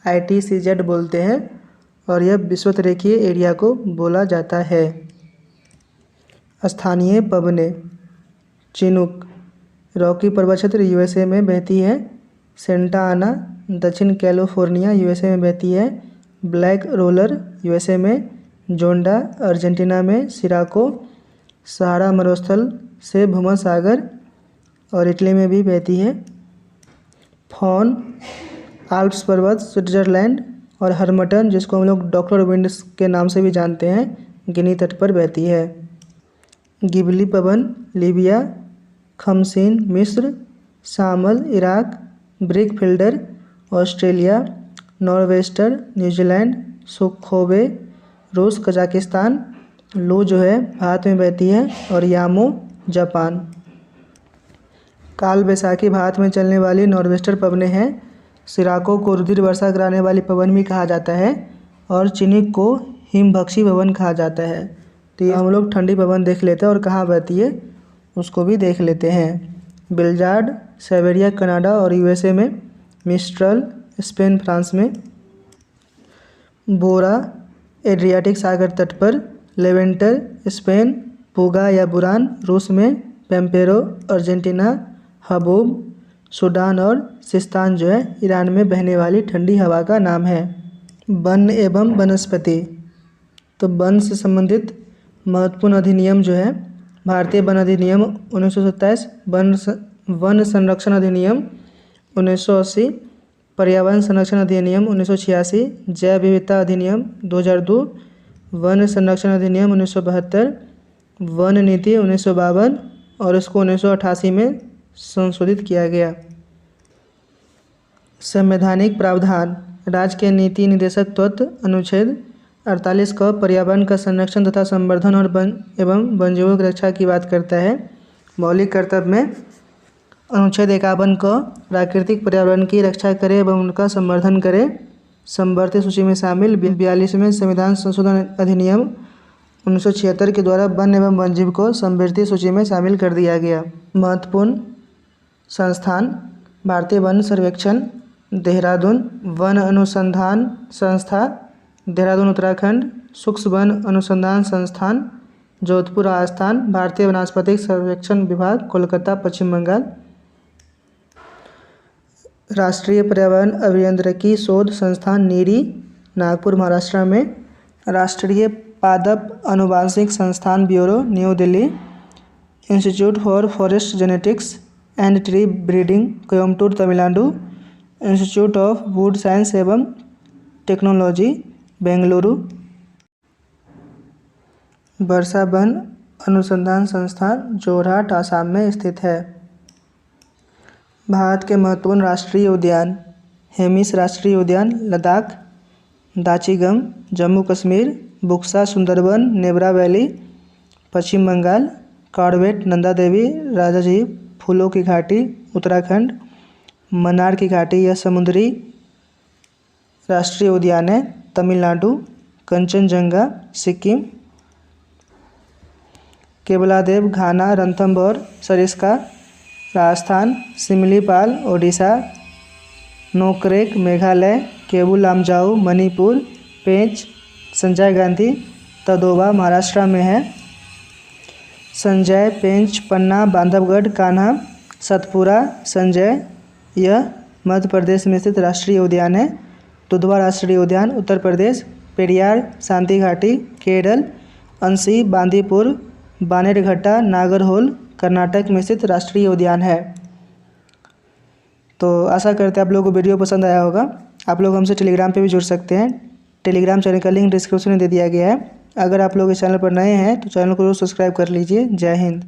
ITCZ बोलते हैं, और यह विषुवतरेखीय एरिया को बोला जाता है। स्थानीय पवनें, चिनूक रॉकी पर्वत क्षेत्र USA में बहती है। सेंटा आना दक्षिण कैलिफोर्निया USA में बहती है। ब्लैक रोलर USA में। जोंडा अर्जेंटीना में। सिराको सहारा मरुस्थल से भूमध्यसागर और इटली में भी बहती है। फॉन आल्प्स पर्वत स्विट्जरलैंड, और हरमटन जिसको हम लोग डॉक्टर विंड्स के नाम से भी जानते हैं, गिनी तट पर बहती है। गिबली पवन लीबिया, खमसीन मिस्र, शामल इराक, ब्रिकफिल्डर ऑस्ट्रेलिया, नॉर्वेस्टर न्यूजीलैंड, सुखोवे रूस कजाकिस्तान, लू जो है भारत में बहती है, और यामो जापान। काल बैसाखी भारत में चलने वाली नॉर्वेस्टर पवनें हैं। सिराको को रुधिर वर्षा कराने वाली पवन भी कहा जाता है, और चिनिक को हिमभक्षी पवन कहा जाता है। तो ये हम लोग ठंडी पवन देख लेते हैं और कहाँ बहती है उसको भी देख लेते हैं। बिल्जार्ड साइबेरिया कनाडा और यूएसए में, मिस्ट्रल स्पेन फ्रांस में, बोरा एड्रियाटिक सागर तट पर, लेवेंटर स्पेन, पूगा या बुरान रूस में, पेम्पेरो अर्जेंटीना, हबूब सूडान और सिस्तान जो है ईरान में बहने वाली ठंडी हवा का नाम है। वन एवं वनस्पति, तो वन से संबंधित महत्वपूर्ण अधिनियम जो है भारतीय वन अधिनियम 1927, वन संरक्षण अधिनियम 1980, पर्यावरण संरक्षण अधिनियम 1986, जैव विविधता अधिनियम 2002, वन संरक्षण अधिनियम 1972, वन नीति 1952 और इसको 1988 में संशोधित किया गया। संवैधानिक प्रावधान, राज्य के नीति निर्देशक तत्व अनुच्छेद 48 का पर्यावरण का संरक्षण तथा संवर्धन और वन एवं वन्यजीवों की रक्षा की बात करता है। मौलिक कर्तव्य में अनुच्छेद 51 का प्राकृतिक पर्यावरण की रक्षा करे एवं उनका संवर्धन करे। समवर्ती सूची में शामिल 42वें संविधान संशोधन अधिनियम 1976 के द्वारा वन एवं वन्यजीव को समवर्ती सूची में शामिल कर दिया गया। महत्वपूर्ण संस्थान, भारतीय वन सर्वेक्षण देहरादून, वन अनुसंधान संस्था देहरादून उत्तराखंड, सूक्ष्म वन अनुसंधान संस्थान जोधपुर राजस्थान, भारतीय वनस्पतिक सर्वेक्षण विभाग कोलकाता पश्चिम बंगाल, राष्ट्रीय पर्यावरण अभियांत्रिकी शोध संस्थान नीरी नागपुर महाराष्ट्र में, राष्ट्रीय पादप अनुवांशिक संस्थान bureau new Delhi, institute for forest genetics and tree breeding Coimbatore Tamil Nadu, institute of would science एवं टेक्नोलॉजी बेंगलुरु, वर्षा वन अनुसंधान संस्थान जोरहाट आसाम में स्थित है। भारत के महत्वपूर्ण राष्ट्रीय उद्यान, हेमिस राष्ट्रीय उद्यान लद्दाख, दाचिगम जम्मू कश्मीर, बुक्सा सुंदरबन नेवरा वैली पश्चिम बंगाल, कॉर्बेट नंदा देवी राजाजी फूलों की घाटी उत्तराखंड, मन्नार की घाटी यह समुद्री राष्ट्रीय उद्यान है तमिलनाडु, कंचनजंगा सिक्किम, केवलादेव घाना रणथंभौर सरिस्का राजस्थान, सिमलीपाल ओडिशा, नोकरेक मेघालय, केबुल लामजाऊ मणिपुर, पेंच संजय गांधी तदोबा महाराष्ट्र में है, संजय पेंच पन्ना बांधवगढ़ कान्हा सतपुरा संजय यह मध्य प्रदेश में स्थित राष्ट्रीय उद्यान है। दुधवा राष्ट्रीय उद्यान उत्तर प्रदेश, पेरियार शांति घाटी केरल, अंसी बांदीपुर बानेरघट्टा नागरहोल कर्नाटक में स्थित राष्ट्रीय उद्यान है। तो आशा करते हैं आप लोगों को वीडियो पसंद आया होगा। आप लोग हमसे टेलीग्राम पे भी जुड़ सकते हैं। टेलीग्राम चैनल का लिंक डिस्क्रिप्शन में दे दिया गया है। अगर आप लोग इस चैनल पर नए हैं तो चैनल को जरूर सब्सक्राइब कर लीजिए। जय हिंद।